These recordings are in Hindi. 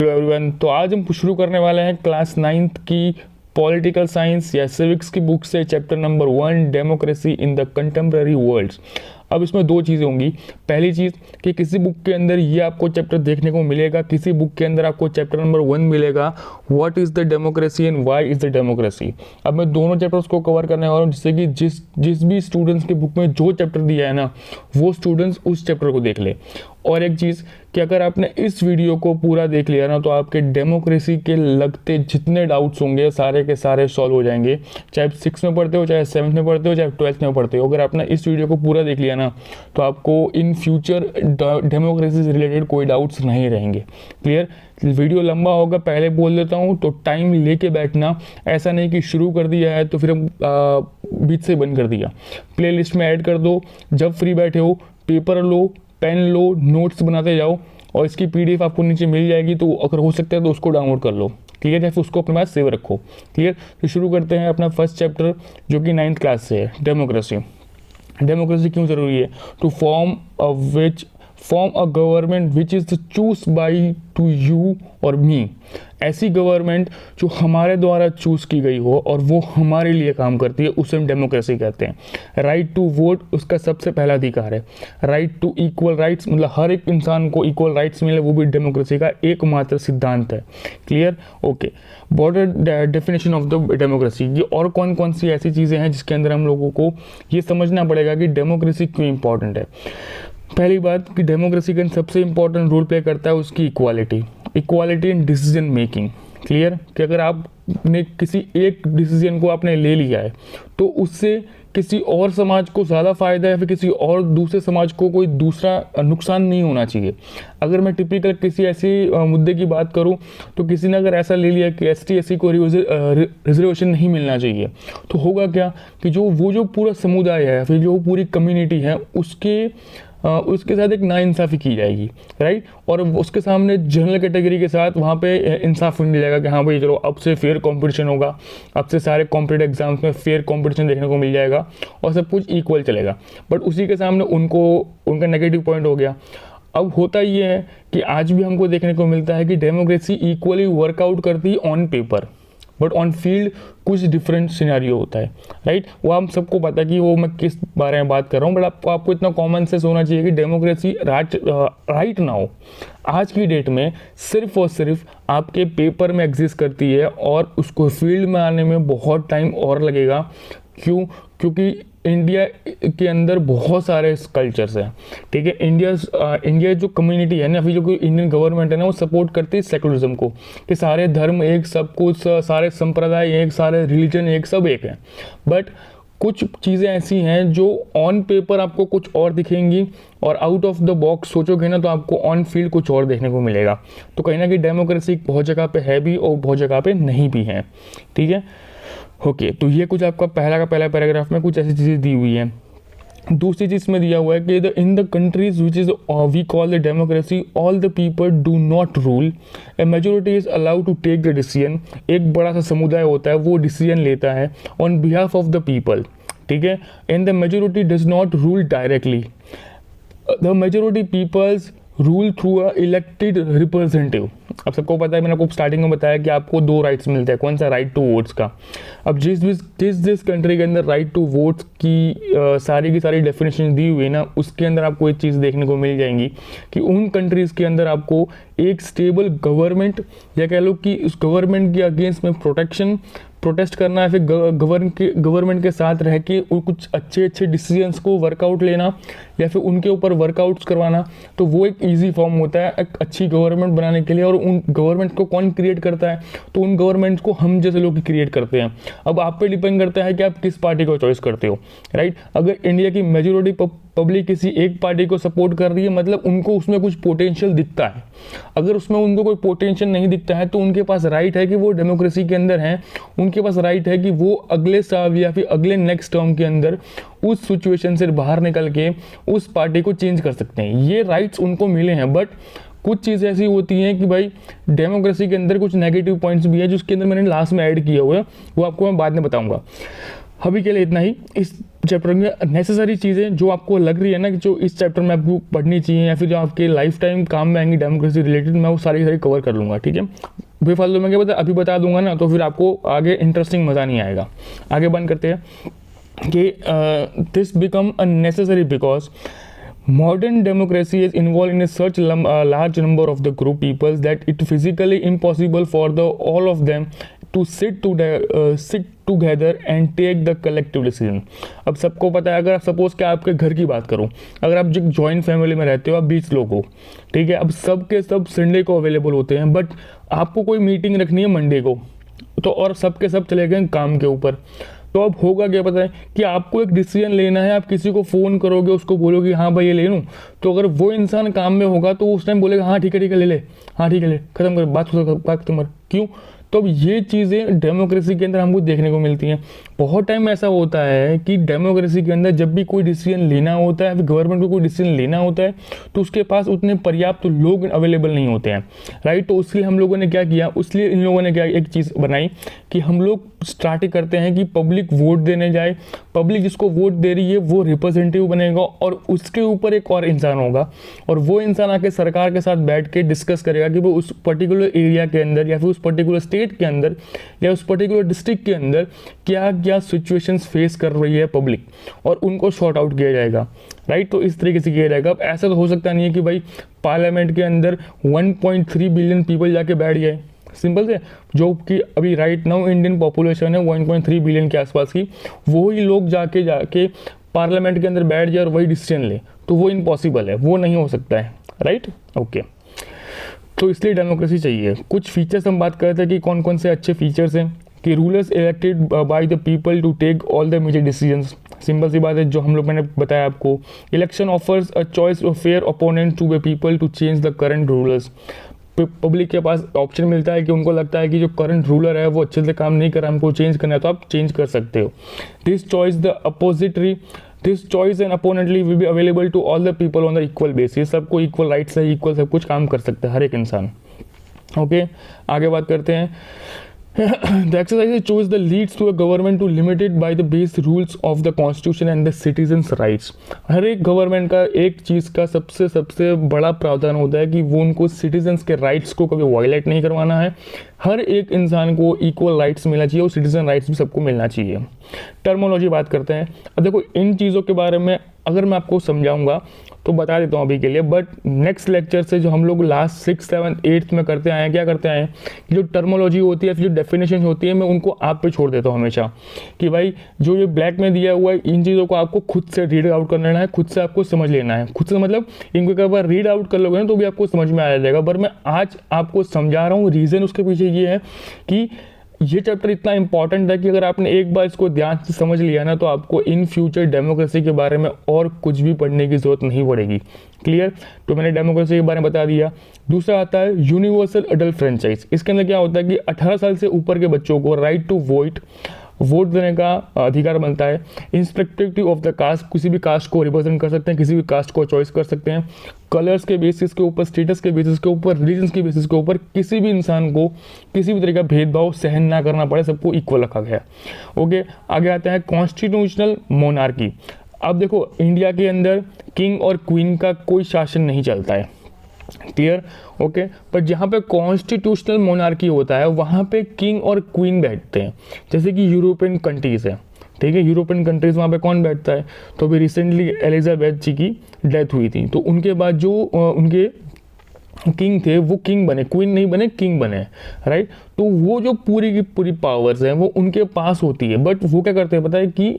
Hello everyone. तो आज हम शुरू करने वाले हैं क्लास 9th की पॉलिटिकल साइंस या सिविक्स की बुक से chapter number 1 democracy in the contemporary world. अब इसमें दो चीज़ें होंगी। पहली चीज़ कि किसी बुक के अंदर ये आपको चैप्टर देखने को मिलेगा, किसी बुक के अंदर आपको चैप्टर नंबर 1 मिलेगा, what is the democracy and why is the democracy. अब मैं दोनों चैप्टर्स को कवर करने वाला हूँ, जिससे कि जिस भी स्टूडेंट्स के बुक में जो चैप्टर दिया है ना, वो स्टूडेंट्स उस चैप्टर को देख ले। और एक चीज़ कि अगर आपने इस वीडियो को पूरा देख लिया ना, तो आपके डेमोक्रेसी के लगते जितने डाउट्स होंगे सारे के सारे सॉल्व हो जाएंगे। चाहे 6 में पढ़ते हो, चाहे 7th में पढ़ते हो, चाहे 12th में पढ़ते हो, अगर आपने इस वीडियो को पूरा देख लिया ना, तो आपको इन फ्यूचर डेमोक्रेसी से रिलेटेड कोई डाउट्स नहीं रहेंगे। क्लियर? वीडियो लंबा होगा, पहले बोल देता हूँ, तो टाइम लेके बैठना। ऐसा नहीं कि शुरू कर दिया है तो फिर हम बीच से बंद कर दिया। प्लेलिस्ट में ऐड कर दो। जब फ्री बैठे हो पेपर लो, पेन लो, नोट्स बनाते जाओ, और इसकी पीडीएफ आपको नीचे मिल जाएगी, तो अगर हो सकता है तो उसको डाउनलोड कर लो। क्लियर है? फिर उसको अपने पास सेव रखो। क्लियर? तो शुरू करते हैं अपना फर्स्ट चैप्टर, जो कि 9th क्लास से है, डेमोक्रेसी। डेमोक्रेसी क्यों ज़रूरी है? To form a government which is choose by to you और मी। ऐसी गवर्नमेंट जो हमारे द्वारा चूज की गई हो और वो हमारे लिए काम करती है, उसे हम डेमोक्रेसी कहते हैं। राइट टू वोट उसका सबसे पहला अधिकार है। राइट टू इक्वल राइट्स, मतलब हर एक इंसान को इक्वल राइट्स मिले, वो भी डेमोक्रेसी का एकमात्र सिद्धांत है। Clear? Okay. Broader definition of the democracy, ये और कौन कौन सी ऐसी चीज़ें हैं जिसके अंदर हम लोगों को ये समझना पड़ेगा कि डेमोक्रेसी क्यों इंपॉर्टेंट है। पहली बात कि डेमोक्रेसी का सबसे इंपॉर्टेंट रोल प्ले करता है उसकी equality in decision making. Clear? कि अगर आपने किसी एक डिसीजन को आपने ले लिया है, तो उससे किसी और समाज को ज़्यादा फायदा है, फिर किसी और दूसरे समाज को कोई दूसरा नुकसान नहीं होना चाहिए। अगर मैं टिपिकल किसी ऐसे मुद्दे की बात करूं, तो किसी ने अगर ऐसा ले लिया कि ST/SC को रिजर्वेशन नहीं मिलना चाहिए, तो होगा क्या कि जो पूरा समुदाय है, फिर जो पूरी कम्युनिटी है, उसके साथ एक नाइंसाफ़ी की जाएगी। राइट? और उसके सामने जनरल कैटेगरी के साथ वहाँ पे इंसाफ मिल जाएगा कि हाँ भाई चलो अब से फेयर कंपटीशन होगा, अब से सारे कॉम्पिटेटिव एग्जाम्स में फेयर कंपटीशन देखने को मिल जाएगा और सब कुछ इक्वल चलेगा। बट उसी के सामने उनका नेगेटिव पॉइंट हो गया। अब होता ये है कि आज भी हमको देखने को मिलता है कि डेमोक्रेसी इक्वली वर्कआउट करती है on paper, but on field कुछ डिफरेंट सिनेरियो होता है। राइट? वो हम सबको पता है कि वो मैं किस बारे में बात कर रहा हूँ, बट आपको इतना कॉमन सेंस होना चाहिए कि डेमोक्रेसी राइट नाउ आज की डेट में सिर्फ और सिर्फ आपके पेपर में एग्जिस्ट करती है, और उसको फील्ड में आने में बहुत टाइम और लगेगा। क्यों? क्योंकि इंडिया के अंदर बहुत सारे कल्चर्स हैं। ठीक है? इंडिया जो कम्युनिटी है ना, अभी जो इंडियन गवर्नमेंट है ना, वो सपोर्ट करती है सेकुलरिज्म को, कि सारे धर्म एक, सब कुछ सारे संप्रदाय एक, सारे रिलीजन एक, सब एक है। बट कुछ चीज़ें ऐसी हैं जो ऑन पेपर आपको कुछ और दिखेंगी, और आउट ऑफ द बॉक्स सोचोगे ना, तो आपको ऑन फील्ड कुछ और देखने को मिलेगा। तो कहीं ना कहीं डेमोक्रेसी बहुत जगह पे है भी और बहुत जगह पे नहीं भी है। ठीक है? ओके। तो ये कुछ आपका पहला पैराग्राफ में कुछ ऐसी चीज़ें दी हुई हैं। दूसरी चीज़ में दिया हुआ है कि in the countries which is we call the democracy all the people do not rule, a majority is allowed to take the decision. एक बड़ा सा समुदाय होता है, वो डिसीजन लेता है on behalf of the people. ठीक है? And the majority does not rule directly, the majority peoples rule through a elected representative. अब सबको पता है, मैंने आपको स्टार्टिंग में बताया कि आपको 2 राइट्स मिलते हैं। कौन सा? राइट टू वोट्स का। अब जिस कंट्री के अंदर राइट टू वोट्स की सारी की सारी डेफिनेशन दी हुई है ना, उसके अंदर आपको एक चीज़ देखने को मिल जाएंगी कि उन कंट्रीज़ के अंदर आपको एक स्टेबल गवर्नमेंट, या कह लो कि उस गवर्नमेंट के अगेंस्ट में प्रोटेस्ट करना है, फिर गवर्नमेंट के साथ रह के कुछ अच्छे डिसीजंस को वर्कआउट लेना, या फिर उनके ऊपर वर्कआउट्स करवाना, तो वो एक इजी फॉर्म होता है एक अच्छी गवर्नमेंट बनाने के लिए। और उन गवर्नमेंट को कौन क्रिएट करता है? तो उन गवर्नमेंट्स को हम जैसे लोग क्रिएट करते हैं। अब आप पे डिपेंड करता है कि आप किस पार्टी को चॉइस करते हो। राइट? अगर इंडिया की मेजॉरिटी पब्लिक किसी एक पार्टी को सपोर्ट कर रही है, मतलब उनको उसमें कुछ पोटेंशियल दिखता है। अगर उसमें उनको कोई पोटेंशियल नहीं दिखता है, तो उनके पास राइट है कि वो डेमोक्रेसी के अंदर हैं, उनके पास राइट है कि वो अगले साल या फिर अगले नेक्स्ट टर्म के अंदर उस सिचुएशन से बाहर निकल के उस पार्टी को चेंज कर सकते हैं। ये राइट्स उनको मिले हैं। बट कुछ चीज़ें ऐसी होती हैं कि भाई डेमोक्रेसी के अंदर कुछ नेगेटिव पॉइंट्स भी है, जिसके अंदर मैंने लास्ट में ऐड किया हुआ है, वो आपको मैं बाद में बताऊंगा। अभी के लिए इतना ही इस चैप्टर में नेसेसरी चीज़ें जो आपको लग रही है ना कि जो इस चैप्टर में आपको पढ़नी चाहिए या फिर जो आपके लाइफ टाइम काम में आएंगी डेमोक्रेसी रिलेटेड, मैं वो सारी सारी कवर कर लूँगा, ठीक है। बेफालतू में क्या पता अभी बता दूंगा ना तो फिर आपको आगे इंटरेस्टिंग मज़ा नहीं आएगा। आगे बंद करते हैं कि this become a necessary because modern democracy is involved in a such large number of the group peoples that it physically impossible for the all of them to sit together and take the collective decision। अब सबको पता है, अगर आप सपोज कि आपके घर की बात करूं, अगर आप जो जॉइंट फैमिली में रहते हो, आप 20 लोग हो, ठीक है। अब सब के सब संडे को अवेलेबल होते हैं, बट आपको कोई मीटिंग रखनी है मंडे को, तो और सब के सब चले गए काम के ऊपर, तो अब होगा क्या पता है कि आपको एक डिसीजन लेना है, आप किसी को फ़ोन करोगे, उसको बोलोगे हाँ भाई ये ले लूँ, तो अगर वो इंसान काम में होगा तो उस टाइम बोलेगा हाँ ठीक है ले ले, हाँ ठीक है ले, खत्म कर बात खत्म कर। क्यों? तो अब ये चीज़ें डेमोक्रेसी के अंदर हमको देखने को मिलती हैं। बहुत टाइम ऐसा होता है कि डेमोक्रेसी के अंदर जब भी कोई डिसीजन लेना होता है, गवर्नमेंट को कोई डिसीजन लेना होता है, तो उसके पास उतने पर्याप्त लोग अवेलेबल नहीं होते हैं, राइट। तो उसके लिए हम लोगों ने क्या किया, उसलिए इन लोगों ने क्या एक चीज़ बनाई कि हम लोग स्टार्ट करते हैं कि पब्लिक वोट देने जाए, पब्लिक जिसको वोट दे रही है वो रिप्रेजेंटेटिव बनेगा और उसके ऊपर एक और इंसान होगा, और वो इंसान आके सरकार के साथ बैठ के डिस्कस करेगा कि वो उस पर्टिकुलर एरिया के अंदर या फिर उस पर्टिकुलर स्टेट के अंदर या उस पर्टिकुलर डिस्ट्रिक्ट के अंदर क्या क्या सिचुएशंस फेस कर रही है पब्लिक, और उनको शॉर्ट आउट किया जाएगा, राइट। तो इस तरीके से किया जाएगा। अब ऐसा तो हो सकता नहीं है कि भाई पार्लियामेंट के अंदर 1.3 बिलियन पीपल जाके बैठ जाए, सिंपल से, जो कि अभी राइट नाउ इंडियन पॉपुलेशन है 1.3 बिलियन के आसपास की, वही लोग जाके पार्लियामेंट के अंदर बैठ जाए और वही डिसीजन ले, तो वो इम्पॉसिबल है, वो नहीं हो सकता है, राइट। ओके, तो इसलिए डेमोक्रेसी चाहिए। कुछ फीचर्स हम बात कर रहे थे कि कौन कौन से अच्छे फीचर्स हैं, कि rulers elected by the people to take all the major decisions, simple सी बात है जो हम लोग मैंने बताया आपको। Election offers a choice of fair opponent to the people to change the current rulers, public के पास ऑप्शन मिलता है कि उनको लगता है कि जो करंट रूलर है वो अच्छे से काम नहीं कर रहा, हमको चेंज करना है, तो आप चेंज कर सकते हो। This choice and opponently will be available to all the people on the equal basis, सबको इक्वल राइट्स है, इक्वल सब कुछ काम कर सकता है हर एक इंसान। ओके, आगे बात करते हैं। The exercise chose the leads to a government to limited by the base rules of the constitution and the citizens rights। हर एक गवर्नमेंट का एक चीज़ का सबसे बड़ा प्रावधान होता है कि वो उनको सिटीजन्स के राइट्स को कभी वायलेट नहीं करवाना है, हर एक इंसान को इक्वल राइट्स मिलना चाहिए और सिटीजन राइट्स भी सबको मिलना चाहिए। टर्मोलॉजी बात करते हैं। अब देखो इन चीज़ों के बारे में अगर मैं आपको समझाऊंगा तो बता देता हूँ अभी के लिए, बट नेक्स्ट लेक्चर से जो हम लोग लास्ट 6, 7, 8 में करते आए हैं, क्या करते आए हैं, जो टर्मोलॉजी होती है फिर जो डेफिनेशन होती है मैं उनको आप पे छोड़ देता हूँ हमेशा, कि भाई जो ये ब्लैक में दिया हुआ है इन चीज़ों को आपको खुद से रीड आउट कर लेना है, खुद से आपको समझ लेना है, खुद से मतलब इनको एक बार रीड आउट कर लोगे ना तो भी आपको समझ में आ जाएगा। पर मैं आज आपको समझा रहा हूँ, रीज़न उसके पीछे ये है कि ये चैप्टर इतना इंपॉर्टेंट है कि अगर आपने एक बार इसको ध्यान से समझ लिया ना तो आपको इन फ्यूचर डेमोक्रेसी के बारे में और कुछ भी पढ़ने की जरूरत नहीं पड़ेगी। क्लियर? तो मैंने डेमोक्रेसी के बारे में बता दिया। दूसरा आता है यूनिवर्सल अडल्ट फ्रेंचाइज। इसके अंदर क्या होता है कि 18 साल से ऊपर के बच्चों को राइट टू वोट देने का अधिकार बनता है। इंस्पेक्टिव ऑफ द कास्ट, किसी भी कास्ट को रिप्रेजेंट कर सकते हैं, किसी भी कास्ट को चॉइस कर सकते हैं। कलर्स के बेसिस के ऊपर, स्टेटस के बेसिस के ऊपर, रिलीजन के बेसिस के ऊपर किसी भी इंसान को किसी भी तरह का भेदभाव सहन ना करना पड़े, सबको इक्वल रखा गया है। ओके, आगे आता है कॉन्स्टिट्यूशनल मोनार्की। अब देखो इंडिया के अंदर किंग और क्वीन का कोई शासन नहीं चलता है, क्लियर? ओके, पर जहाँ पे कॉन्स्टिट्यूशनल मोनार्की होता है वहाँ पे किंग और क्वीन बैठते हैं, जैसे कि यूरोपियन कंट्रीज़ है, ठीक है। यूरोपियन कंट्रीज़ वहाँ पे कौन बैठता है? तो अभी रिसेंटली एलिजाबेथ जी की डेथ हुई थी, तो उनके बाद जो उनके किंग थे वो किंग बने, क्वीन नहीं बने, किंग बने, राइट। तो वो जो पूरी की पूरी पावर्स हैं वो उनके पास होती है, बट वो क्या करते हैं पता है कि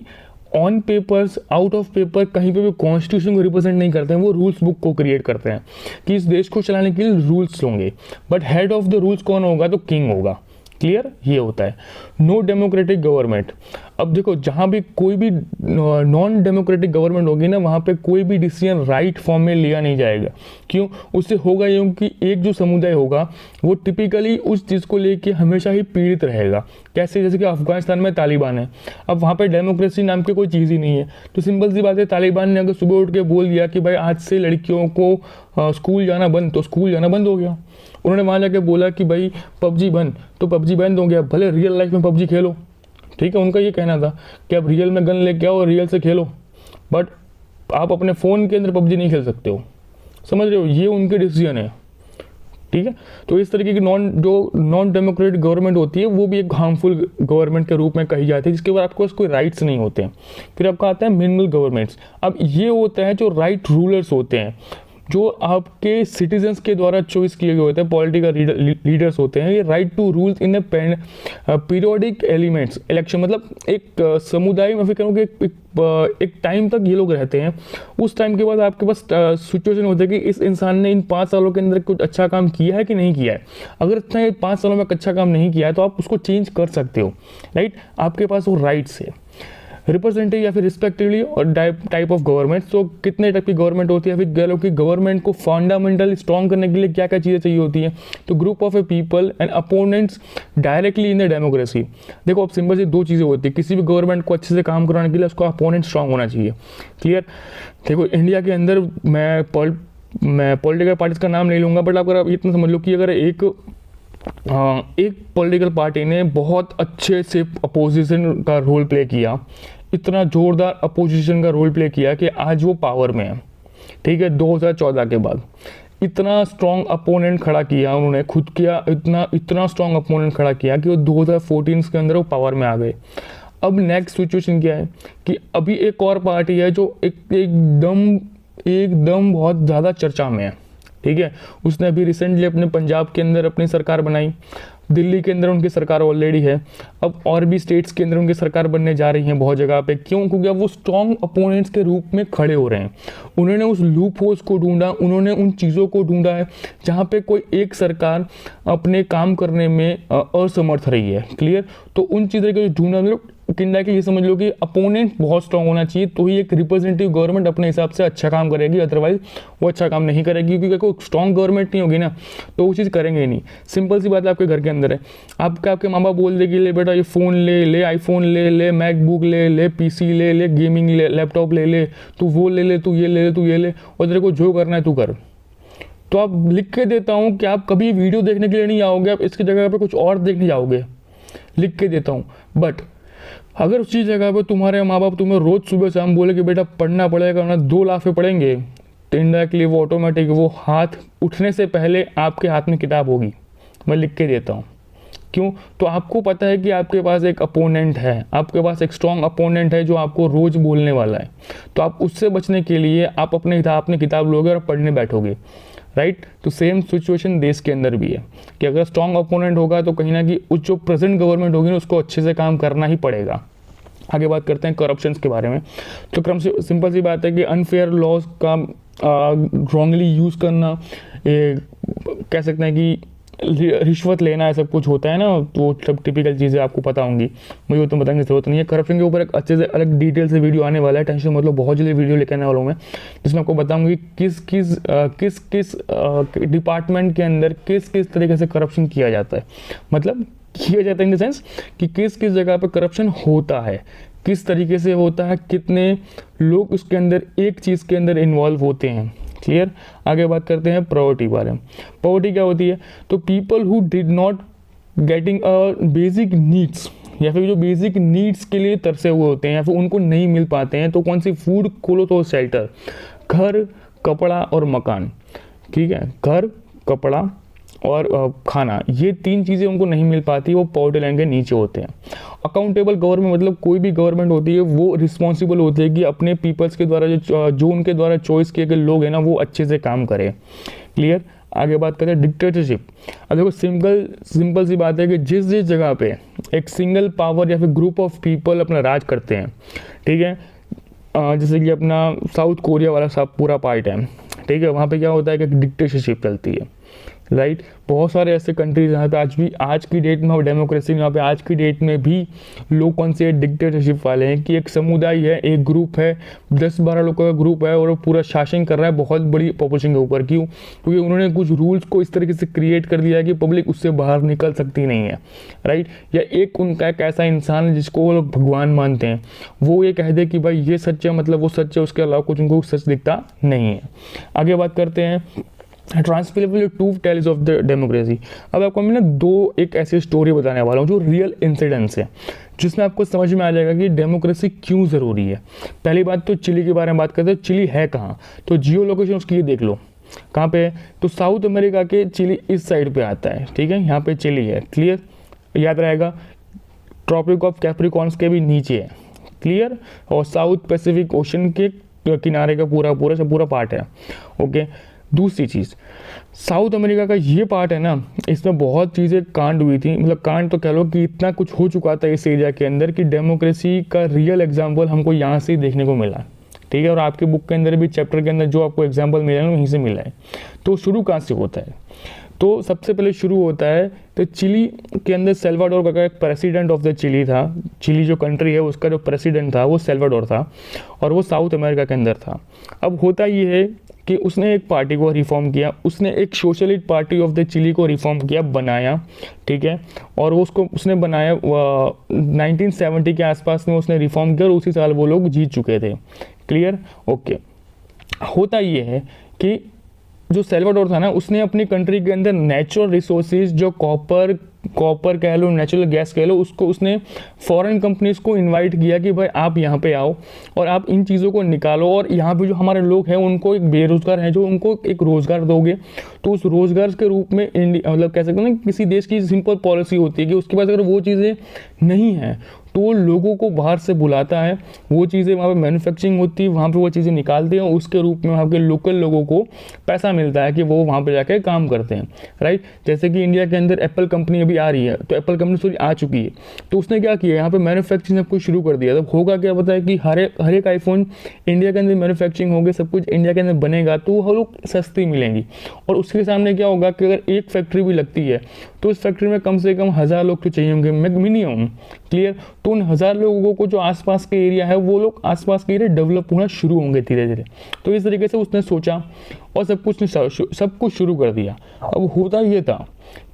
on papers, out of paper कहीं पे भी कॉन्स्टिट्यूशन को रिप्रेजेंट नहीं करते हैं, वो रूल्स बुक को क्रिएट करते हैं कि इस देश को चलाने के लिए रूल्स होंगे, but head of the rules कौन होगा? तो किंग होगा। क्लियर? ये होता है। No democratic government. अब देखो जहाँ भी कोई भी नॉन डेमोक्रेटिक गवर्नमेंट होगी ना वहाँ पे कोई भी डिसीजन राइट फॉर्म में लिया नहीं जाएगा। क्यों? उससे होगा ये कि एक जो समुदाय होगा वो टिपिकली उस चीज़ को लेके हमेशा ही पीड़ित रहेगा। कैसे? जैसे कि अफगानिस्तान में तालिबान है, अब वहाँ पे डेमोक्रेसी नाम की कोई चीज़ ही नहीं है, तो सिंपल सी बात है तालिबान ने अगर सुबह उठ के बोल दिया कि भाई आज से लड़कियों को स्कूल जाना बंद, तो स्कूल जाना बंद हो गया। उन्होंने वहाँ जाके बोला कि भाई पबजी बंद, तो पबजी बंद हो गया, भले रियल लाइफ में पबजी खेलो, ठीक है, उनका ये कहना था कि आप रियल में गन लेके आओ और रियल से खेलो, बट आप अपने फ़ोन के अंदर पबजी नहीं खेल सकते हो, समझ रहे हो, ये उनके डिसीजन है। ठीक है, तो इस तरीके की नॉन डेमोक्रेटिक गवर्नमेंट होती है वो भी एक हार्मफुल गवर्नमेंट के रूप में कही जाती है, जिसके बाद आपके पास कोई राइट्स नहीं होते हैं। फिर आपका आता है मिनिमल गवर्नमेंट्स। अब ये होता है जो राइट रूलर्स होते हैं, जो आपके सिटीजन्स के द्वारा चॉइस किए गए होते हैं, पॉलिटिकल लीडर्स होते हैं। ये right to rules in a periodic elements election, मतलब एक समुदाय में फिर कहूँ कि एक टाइम तक ये लोग रहते हैं। उस टाइम के बाद आपके पास सिचुएशन होता है कि इस इंसान ने इन 5 सालों के अंदर कुछ अच्छा काम किया है कि नहीं किया है। अगर इतना 5 सालों में अच्छा काम नहीं किया है तो आप उसको चेंज कर सकते हो, राइट, आपके पास वो राइट्स है। रिप्रेजेंटेटिव या फिर रिस्पेक्टिवली और टाइप ऑफ गवर्नमेंट, तो कितने टाइप की गवर्नमेंट होती है, फिर कह लो कि गवर्नमेंट को फंडामेंटली स्ट्रॉन्ग करने के लिए क्या क्या चीज़ें चाहिए होती हैं। तो group of A people and opponents directly in the democracy. देखो अब सिंपल सी 2 चीज़ें होती है, किसी भी गवर्नमेंट को अच्छे से काम कराने के लिए उसका अपोनेंट स्ट्रॉन्ग होना चाहिए। क्लियर। देखो इंडिया के अंदर मैं पॉलिटिकल पार्टीज का नाम नहीं लूँगा, बट आप अगर इतना समझ लो कि अगर एक पॉलिटिकल पार्टी ने बहुत अच्छे से अपोजिशन का रोल प्ले किया, इतना जोरदार अपोजिशन का रोल प्ले किया कि आज वो पावर में है, ठीक है, 2014 के बाद इतना स्ट्रॉन्ग अपोनेंट खड़ा किया उन्होंने, खुद किया, इतना स्ट्रॉन्ग अपोनेंट खड़ा किया कि वो 2014 के अंदर वो पावर में आ गए। अब नेक्स्ट सिचुएशन क्या है कि अभी एक और पार्टी है जो एकदम बहुत ज़्यादा चर्चा में है, ठीक है। उसने अभी रिसेंटली अपने पंजाब के अंदर अपनी सरकार बनाई, दिल्ली के अंदर उनकी सरकार ऑलरेडी है, अब और भी स्टेट्स के अंदर उनकी सरकार बनने जा रही है बहुत जगह पे। क्यों? क्योंकि अब वो स्ट्रॉन्ग अपोनेंट्स के रूप में खड़े हो रहे हैं। उन्होंने उस लूप होल्स को ढूंढा, उन्होंने उन चीज़ों को ढूंढा है जहाँ पे कोई एक सरकार अपने काम करने में असमर्थ रही है। क्लियर। तो उन चीज़ों को ढूंढना, मतलब किंडा के ये समझ लो कि अपोनेंट बहुत स्ट्रांग होना चाहिए, तो ही एक रिप्रेजेंटेटिव गवर्नमेंट अपने हिसाब से अच्छा काम करेगी, अदरवाइज वो अच्छा काम नहीं करेगी। क्योंकि कोई स्ट्रांग गवर्नमेंट नहीं होगी ना तो वो चीज़ करेंगे ही नहीं। सिंपल सी बात है, आपके घर के अंदर है, आपके माँ बाप बोल दे कि ले बेटा ये फ़ोन ले आईफोन ले मैकबुक ले पीसी ले गेमिंग लैपटॉप ले तू वो ले तू ये ले और तेरे को जो करना है तू कर। तो आप लिख के देता हूँ कि आप कभी वीडियो देखने के लिए नहीं आओगे, आप इसकी जगह पर कुछ और देखने जाओगे, लिख के देता हूँ। बट अगर उसी जगह पर तुम्हारे माँ बाप तुम्हें रोज़ सुबह शाम बोले कि बेटा पढ़ना पड़ेगा ना 2 लाफे पढ़ेंगे, तो इनडायरेक्टली वो ऑटोमेटिक वो हाथ उठने से पहले आपके हाथ में किताब होगी। मैं लिख के देता हूँ। क्यों? तो आपको पता है कि आपके पास एक अपोनेंट है, आपके पास एक स्ट्रॉन्ग अपोनेंट है जो आपको रोज़ बोलने वाला है। तो आप उससे बचने के लिए आप अपने किताब लोगे और पढ़ने बैठोगे, राइट। तो सेम सिचुएशन देश के अंदर भी है कि अगर स्ट्रॉन्ग अपोनेंट होगा तो कहीं ना कहीं उस जो प्रेजेंट गवर्नमेंट होगी ना उसको अच्छे से काम करना ही पड़ेगा। आगे बात करते हैं करप्शन के बारे में। तो सिंपल सी बात है कि अनफेयर लॉज का रॉन्गली यूज़ करना, कह सकते हैं कि रिश्वत लेना, ऐसा कुछ होता है ना, तो वो सब टिपिकल चीज़ें आपको पता होंगी, मुझे वो तो बताने की जरूरत नहीं है। करप्शन के ऊपर एक अच्छे से अलग डिटेल से वीडियो आने वाला है, टेंशन मतलब बहुत जल्दी वीडियो लेकर आने वाला हूँ मैं, जिसमें आपको बताऊंगी किस डिपार्टमेंट के अंदर किस तरीके से करप्शन किया जाता है, मतलब किया जाता है इन द सेंस कि किस जगह पर करप्शन होता है, किस तरीके से होता है, कितने लोग उसके अंदर एक चीज़ के अंदर इन्वॉल्व होते हैं। क्लियर। आगे बात करते हैं पॉवर्टी बारे में। पॉवर्टी क्या होती है? तो people who did not getting basic needs, या फिर जो बेसिक नीड्स के लिए तरसे हुए होते हैं या फिर उनको नहीं मिल पाते हैं, तो कौन सी फूड, क्लोथ और शेल्टर, घर, कपड़ा और मकान, ठीक है, घर, कपड़ा और खाना, ये 3 चीज़ें उनको नहीं मिल पाती, वो पॉवर्टी लाइन के नीचे होते हैं। अकाउंटेबल गवर्नमेंट, मतलब कोई भी गवर्नमेंट होती है वो रिस्पॉन्सिबल होती है कि अपने पीपल्स के द्वारा जो उनके द्वारा चॉइस किए गए लोग हैं ना वो अच्छे से काम करें। क्लियर। आगे बात करते हैं डिक्टेटरशिप। अब देखो सिंपल सी बात है कि जिस जगह पे एक सिंगल पावर या फिर ग्रुप ऑफ पीपल अपना राज करते हैं, ठीक है, जैसे कि अपना साउथ कोरिया वाला पूरा पार्ट है, ठीक है, वहाँ पे क्या होता है कि डिक्टेटरशिप चलती है, राइट। बहुत सारे ऐसे कंट्रीज यहाँ पे आज की डेट में डेमोक्रेसी में, यहाँ पे आज की डेट में भी लोग कौन से डिक्टेटरशिप वाले हैं कि एक समुदाय है, एक ग्रुप है, 10-12 लोगों का ग्रुप है और वो पूरा शासन कर रहा है बहुत बड़ी पॉपुलेशन के ऊपर। क्यों? क्योंकि उन्होंने कुछ रूल्स को इस तरीके से क्रिएट कर दिया है कि पब्लिक उससे बाहर निकल सकती नहीं है, राइट। या एक उनका एक ऐसा इंसान जिसको वो लोग भगवान मानते हैं, वो ये कह दे कि भाई ये सच है, मतलब वो सच है, उसके अलावा कुछ उनको सच दिखता नहीं है। आगे बात करते हैं transferable to tales of the democracy. अब आपको मैं ना 2 एक ऐसी स्टोरी बताने वाला हूँ जो रियल इंसिडेंट्स है, जिसमें आपको समझ में आ जाएगा कि डेमोक्रेसी क्यों ज़रूरी है। पहली बात तो चिली के बारे में बात करते हैं। चिली है कहाँ, तो जियो लोकेशन उसकी ये देख लो कहाँ पे है, तो साउथ अमेरिका के चिली इस साइड पे आता है, ठीक है, यहाँ पे चिली है, क्लियर, याद रहेगा। ट्रॉपिक ऑफ कैप्रिकॉर्न्स के भी नीचे है, क्लियर, और साउथ पैसिफिक ओशन के किनारे का पूरा पार्ट है, ओके। दूसरी चीज़, साउथ अमेरिका का ये पार्ट है ना, इसमें बहुत चीज़ें कांड हुई थी, मतलब कांड तो कह लो कि इतना कुछ हो चुका था इस एरिया के अंदर कि डेमोक्रेसी का रियल एग्जाम्पल हमको यहाँ से ही देखने को मिला, ठीक है। और आपके बुक के अंदर भी चैप्टर के अंदर जो आपको एग्जाम्पल मिला है वहीं से मिला है। तो शुरू कहाँ से होता है, तो सबसे पहले शुरू होता है तो चिली के अंदर सेल्वाडोर का एक प्रेसिडेंट ऑफ द चिली था। चिली जो कंट्री है उसका जो प्रेसिडेंट था वो सेल्वाडोर था और वो साउथ अमेरिका के अंदर था। अब होता ये है कि उसने एक पार्टी को रिफॉर्म किया, उसने एक socialist party of the Chile को रिफॉर्म किया, बनाया, ठीक है। और वो उसने बनाया 1970 के आसपास में उसने रिफॉर्म किया और उसी साल वो लोग जीत चुके थे, क्लियर, ओके। होता ये है कि जो सेल्वाडोर था ना, उसने अपनी कंट्री के अंदर नेचुरल रिसोर्सेज जो कॉपर कह लो, नेचुरल गैस कह लो, उसको उसने फॉरेन कंपनीज को इनवाइट किया कि भाई आप यहाँ पे आओ और आप इन चीज़ों को निकालो और यहाँ पे जो हमारे लोग हैं उनको एक बेरोजगार हैं जो उनको एक रोज़गार दोगे, तो उस रोज़गार के रूप में इंडिया, मतलब कह सकते हैं ना, किसी देश की सिंपल पॉलिसी होती है कि उसके पास अगर वो चीज़ें नहीं हैं तो वो लोगों को बाहर से बुलाता है, वो चीज़ें वहाँ पे मैन्युफैक्चरिंग होती है, वहाँ पे वो चीज़ें निकालते हैं, उसके रूप में वहाँ के लोकल लोगों को पैसा मिलता है कि वो वहाँ पे जाके काम करते हैं, राइट। जैसे कि इंडिया के अंदर एप्पल कंपनी अभी आ रही है, तो एप्पल कंपनी आ चुकी है, तो उसने क्या किया, यहाँ पे मैन्युफैक्चरिंग सब कुछ शुरू कर दिया। तब होगा क्या पता है कि हर एक आईफोन इंडिया के अंदर मैन्युफैक्चरिंग होगी, सब कुछ इंडिया के अंदर बनेगा, तो वो लोग सस्ती मिलेंगी। और उसके सामने क्या होगा कि अगर एक फैक्ट्री भी लगती है तो उस फैक्ट्री में कम से कम 1000 लोग तो चाहिए होंगे मिनिमम, क्लियर। तो उन 1000 लोगों को जो आसपास के एरिया है वो लोग आसपास के एरिया डेवलप होना शुरू होंगे धीरे धीरे। तो इस तरीके से उसने सोचा और सब कुछ शुरू कर दिया। अब होता ये था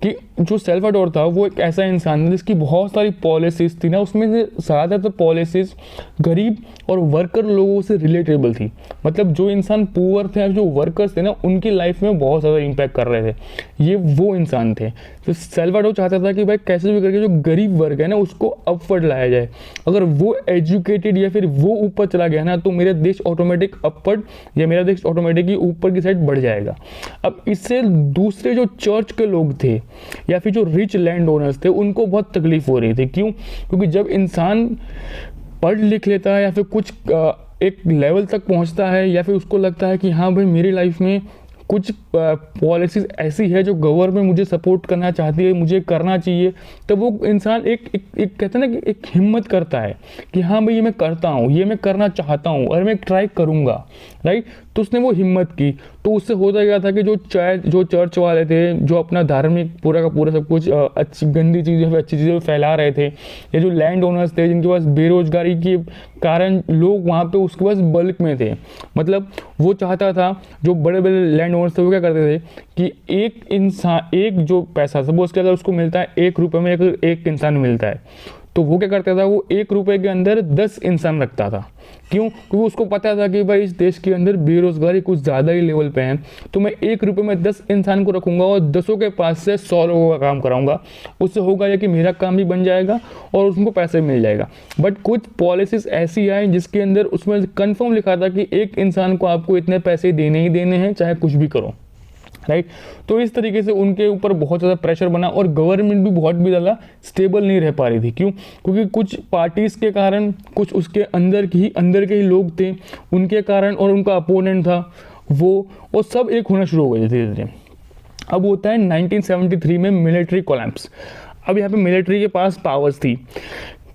कि जो सेल्वाडोर था वो एक ऐसा इंसान था जिसकी बहुत सारी पॉलिसीज थी ना, उसमें से ज़्यादातर पॉलिसीज गरीब और वर्कर लोगों से रिलेटेबल थी। मतलब जो इंसान पुअर थे, जो वर्कर्स थे ना, उनकी लाइफ में बहुत ज़्यादा इम्पैक्ट कर रहे थे, ये वो इंसान थे। तो सेल्वाडोर चाहता था कि भाई कैसे भी करके जो गरीब वर्ग है ना उसको अपवर्ड लाया जाए। अगर वो एजुकेटेड या फिर वो ऊपर चला गया ना तो मेरा देश ऑटोमेटिक अपवर्ड या मेरा देश ऑटोमेटिक ही ऊपर की साइड बढ़ जाएगा। अब इससे दूसरे जो चर्च के लोग थे या फिर जो रिच लैंड ओनर्स थे उनको बहुत तकलीफ हो रही थी। क्यों? क्योंकि जब इंसान पढ़ लिख लेता है या फिर कुछ एक लेवल तक पहुंचता है या फिर उसको लगता है कि हाँ भाई मेरी लाइफ में कुछ पॉलिसीज ऐसी है जो गवर्नमेंट मुझे सपोर्ट करना चाहती है, मुझे करना चाहिए, तब वो इंसान एक कहते हैं ना कि एक हिम्मत करता है कि हाँ भाई ये मैं करता हूँ, ये मैं करना चाहता हूँ और मैं ट्राई करूँगा, राइट। तो उसने वो हिम्मत की। तो उससे होता क्या था कि जो चर्च वाले थे जो अपना धार्मिक पूरा का पूरा सब कुछ अच्छी गंदी चीज़ें अच्छी चीज़ें फैला रहे थे, या जो लैंड ओनर्स थे जिनके पास बेरोजगारी के कारण लोग वहाँ पे उसके पास बल्क में थे, मतलब वो चाहता था, जो बड़े बड़े लैंड ओनर्स थे वो क्या करते थे कि एक इंसान एक जो पैसा सपोज के अगर उसको मिलता है 1 रुपये में एक इंसान मिलता है, तो वो क्या करता था, वो 1 रुपये के अंदर 10 इंसान रखता था। क्यों? क्योंकि उसको पता था कि भाई इस देश के अंदर बेरोजगारी कुछ ज़्यादा ही लेवल पे है, तो मैं 1 रुपये में 10 इंसान को रखूंगा और 10 के पास से 100 लोगों का काम कराऊंगा। उससे होगा या कि मेरा काम भी बन जाएगा और उनको पैसे मिल जाएगा। बट कुछ पॉलिसीज ऐसी आई जिसके अंदर उसमें कन्फर्म लिखा था कि एक इंसान को आपको इतने पैसे देने ही देने हैं, चाहे कुछ भी करो, राइट। तो इस तरीके से उनके ऊपर बहुत ज़्यादा प्रेशर बना और गवर्नमेंट भी बहुत भी ज़्यादा स्टेबल नहीं रह पा रही थी। क्यों? क्योंकि कुछ पार्टीज़ के कारण, कुछ उसके अंदर के ही लोग थे उनके कारण, और उनका अपोनेंट था वो सब एक होना शुरू हो गए धीरे धीरे। अब होता है 1973 में मिलिट्री कोलैप्स। अब यहाँ पे मिलिट्री के पास पावर्स थी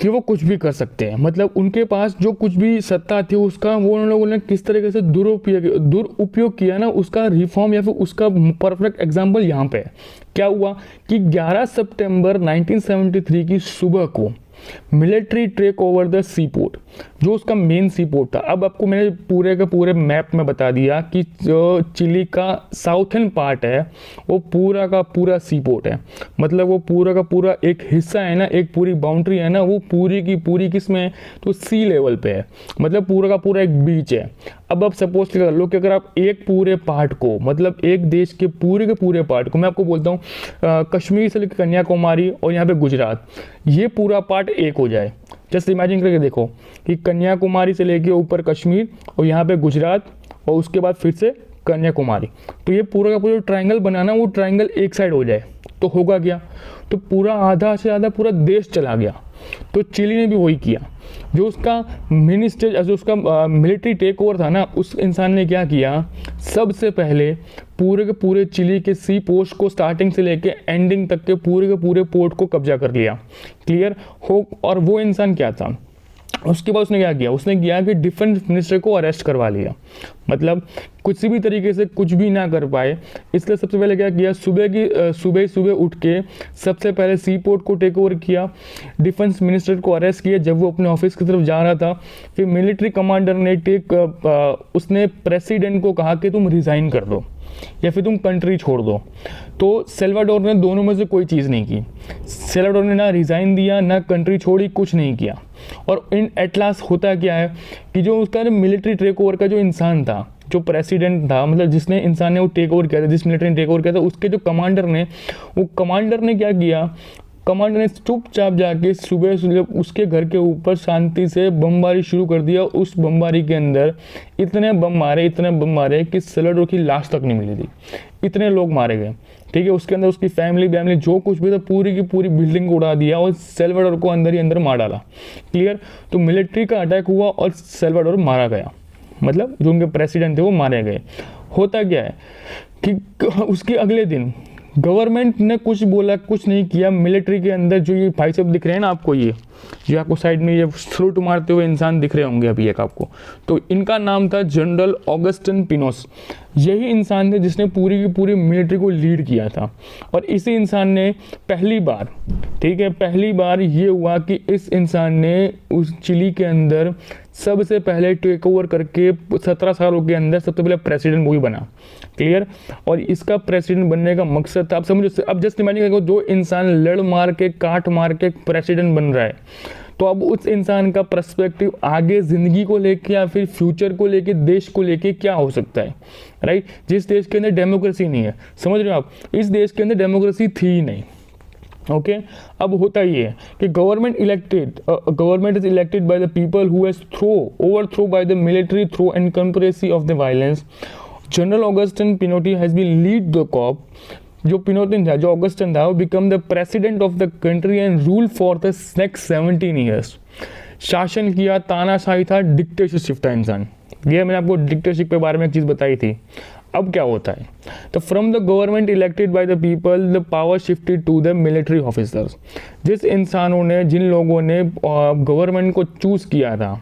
कि वो कुछ भी कर सकते हैं, मतलब उनके पास जो कुछ भी सत्ता थी उसका वो उन लोगों ने किस तरीके से दुरुपयोग किया ना, उसका रिफॉर्म या फिर उसका परफेक्ट एग्जाम्पल यहाँ पे है। क्या हुआ कि 11 सितंबर 1973 की सुबह को military take over the sea port, जो उसका मेन सी पोर्ट था। अब आपको मैंने पूरे के पूरे मैप में बता दिया कि जो चिली का साउथर्न पार्ट है वो पूरा का पूरा सी पोर्ट है, मतलब वो पूरा का पूरा एक हिस्सा है ना, एक पूरी बाउंड्री है ना, वो पूरी की पूरी किसमें है, तो सी लेवल पे है, मतलब पूरा का पूरा एक बीच है। अब आप सपोज कर लो कि अगर आप एक पूरे पार्ट को, मतलब एक देश के पूरे पार्ट को, मैं आपको बोलता हूँ कश्मीर से लेकर कन्याकुमारी और यहाँ पे गुजरात, ये पूरा पार्ट पार्ट एक हो जाए। जस्ट इमेजिन करके देखो कि कन्याकुमारी से लेके ऊपर कश्मीर और यहाँ पे गुजरात और उसके बाद फिर से कन्याकुमारी, तो ये पूरा का पूरा ट्रायंगल बनाना, वो ट्रायंगल एक साइड हो जाए तो होगा क्या, तो पूरा आधा से ज़्यादा पूरा देश चला गया। तो चिली ने भी वही किया। जो उसका मिनिस्टर, जो उसका मिलिट्री टेक ओवर था ना, उस इंसान ने क्या किया, सबसे पहले पूरे के पूरे चिली के सी पोस्ट को स्टार्टिंग से लेके एंडिंग तक के पूरे पोर्ट को कब्जा कर लिया। क्लियर हो। और वो इंसान क्या था, उसके बाद उसने क्या किया, उसने किया कि डिफेंस मिनिस्टर को अरेस्ट करवा लिया। मतलब कुछ भी तरीके से कुछ भी ना कर पाए, इसलिए सबसे पहले क्या किया, सुबह उठ के सबसे पहले सी पोर्ट को टेक ओवर किया, डिफेंस मिनिस्टर को अरेस्ट किया जब वो अपने ऑफिस की तरफ जा रहा था। फिर मिलिट्री कमांडर ने उसने प्रेसिडेंट को कहा कि तुम रिज़ाइन कर दो या फिर तुम कंट्री छोड़ दो। तो सेल्वाडोर ने दोनों में से कोई चीज़ नहीं की। सेल्वाडोर ने ना रिज़ाइन दिया ना कंट्री छोड़ी, कुछ नहीं किया। और इन एटलास होता क्या है कि जो उसका मिलिट्री टेक ओवर का जो इंसान था, जो प्रेसिडेंट था, मतलब जिसने इंसान ने वो टेक ओवर किया था, जिस मिलिट्री ने टेक ओवर किया था, उसके जो कमांडर ने क्या किया, कमांडर ने चुपचाप जाके सुबह उसके घर के ऊपर शांति से बमबारी शुरू कर दिया। उस बमबारी के अंदर इतने बम मारे कि सेल्वाडोर की लाश तक नहीं मिली थी, इतने लोग मारे गए। ठीक है, उसके अंदर उसकी फैमिली जो कुछ भी था पूरी की पूरी बिल्डिंग को उड़ा दिया और सेल्वाडोर को अंदर ही अंदर मार डाला। क्लियर। तो मिलिट्री का अटैक हुआ और सेल्वाडोर मारा गया, मतलब जो उनके प्रेसिडेंट थे वो मारे गए। होता क्या है कि उसके अगले दिन गवर्नमेंट ने कुछ बोला, कुछ नहीं किया। मिलिट्री के अंदर जो ये भाई साहब दिख रहे हैं ना आपको, ये जो आपको साइड में ये सलूट मारते हुए इंसान दिख रहे होंगे अभी एक आपको, तो इनका नाम था जनरल ऑगस्टिन पिनोस। यही इंसान थे जिसने पूरी की पूरी मिलिट्री को लीड किया था। और इसी इंसान ने पहली बार ये हुआ कि इस इंसान ने उस चिली के अंदर सबसे पहले टेक ओवर करके 17 सालों के अंदर सबसे पहले प्रेसिडेंट वही बना। क्लियर। और इसका प्रेसिडेंट बनने का मकसद था, आप समझो, अब जस्ट इमेजिन करो, जो इंसान लड़ मार के काट मार के प्रेसिडेंट बन रहा है, तो अब उस इंसान का पर्सपेक्टिव आगे ज़िंदगी को लेके या फिर फ्यूचर को लेके, देश को लेके क्या हो सकता है, राइट। जिस देश के अंदर डेमोक्रेसी नहीं है, समझ रहे हो आप, इस देश के अंदर डेमोक्रेसी थी ही नहीं। ओके। अब होता ये है कि government is elected by the people who has overthrow by the military through and conspiracy of the violence. General Augustin Pinochet has been lead the coup. जो पिनोटिन था, जो ऑगस्टिन था, वो become the president of the country and rule for the next 17 years. शासन किया, तानाशाही था, डिक्टेटरशिप था इंसान। ये मैंने आपको डिक्टेटरशिप के बारे में एक चीज़ बताई थी। अब क्या होता है, तो from the government elected by the people the power shifted to the military officers. जिन लोगों ने गवर्नमेंट को चूज़ किया था,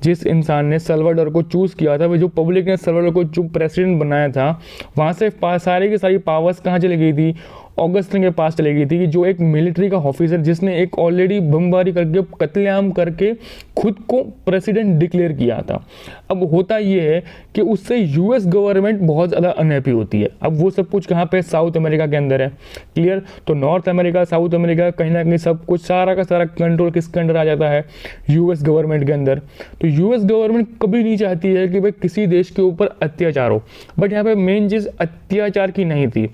जिस इंसान ने सेल्वाडोर को चूज़ किया था, वो जो पब्लिक ने सेल्वाडोर को जो प्रेसिडेंट बनाया था, वहाँ से सारी की सारी पावर्स कहाँ चली गई थी, ऑगस्टिन के पास चली गई थी, कि जो एक मिलिट्री का ऑफिसर जिसने एक ऑलरेडी बमबारी करके कत्लेआम करके खुद को प्रेसिडेंट डिक्लेयर किया था। अब होता ये है कि उससे यूएस गवर्नमेंट बहुत ज़्यादा अनहैप्पी होती है। अब वो सब कुछ कहाँ पे, साउथ अमेरिका के अंदर है। क्लियर। तो नॉर्थ अमेरिका, साउथ अमेरिका, कहीं ना कहीं सब कुछ सारा का सारा कंट्रोल किसके अंडर आ जाता है, यूएस गवर्नमेंट के अंदर। तो यूएस गवर्नमेंट कभी नहीं चाहती है कि भाई किसी देश के ऊपर अत्याचार हो, बट यहाँ पे मेन चीज़ अत्याचार की नहीं थी।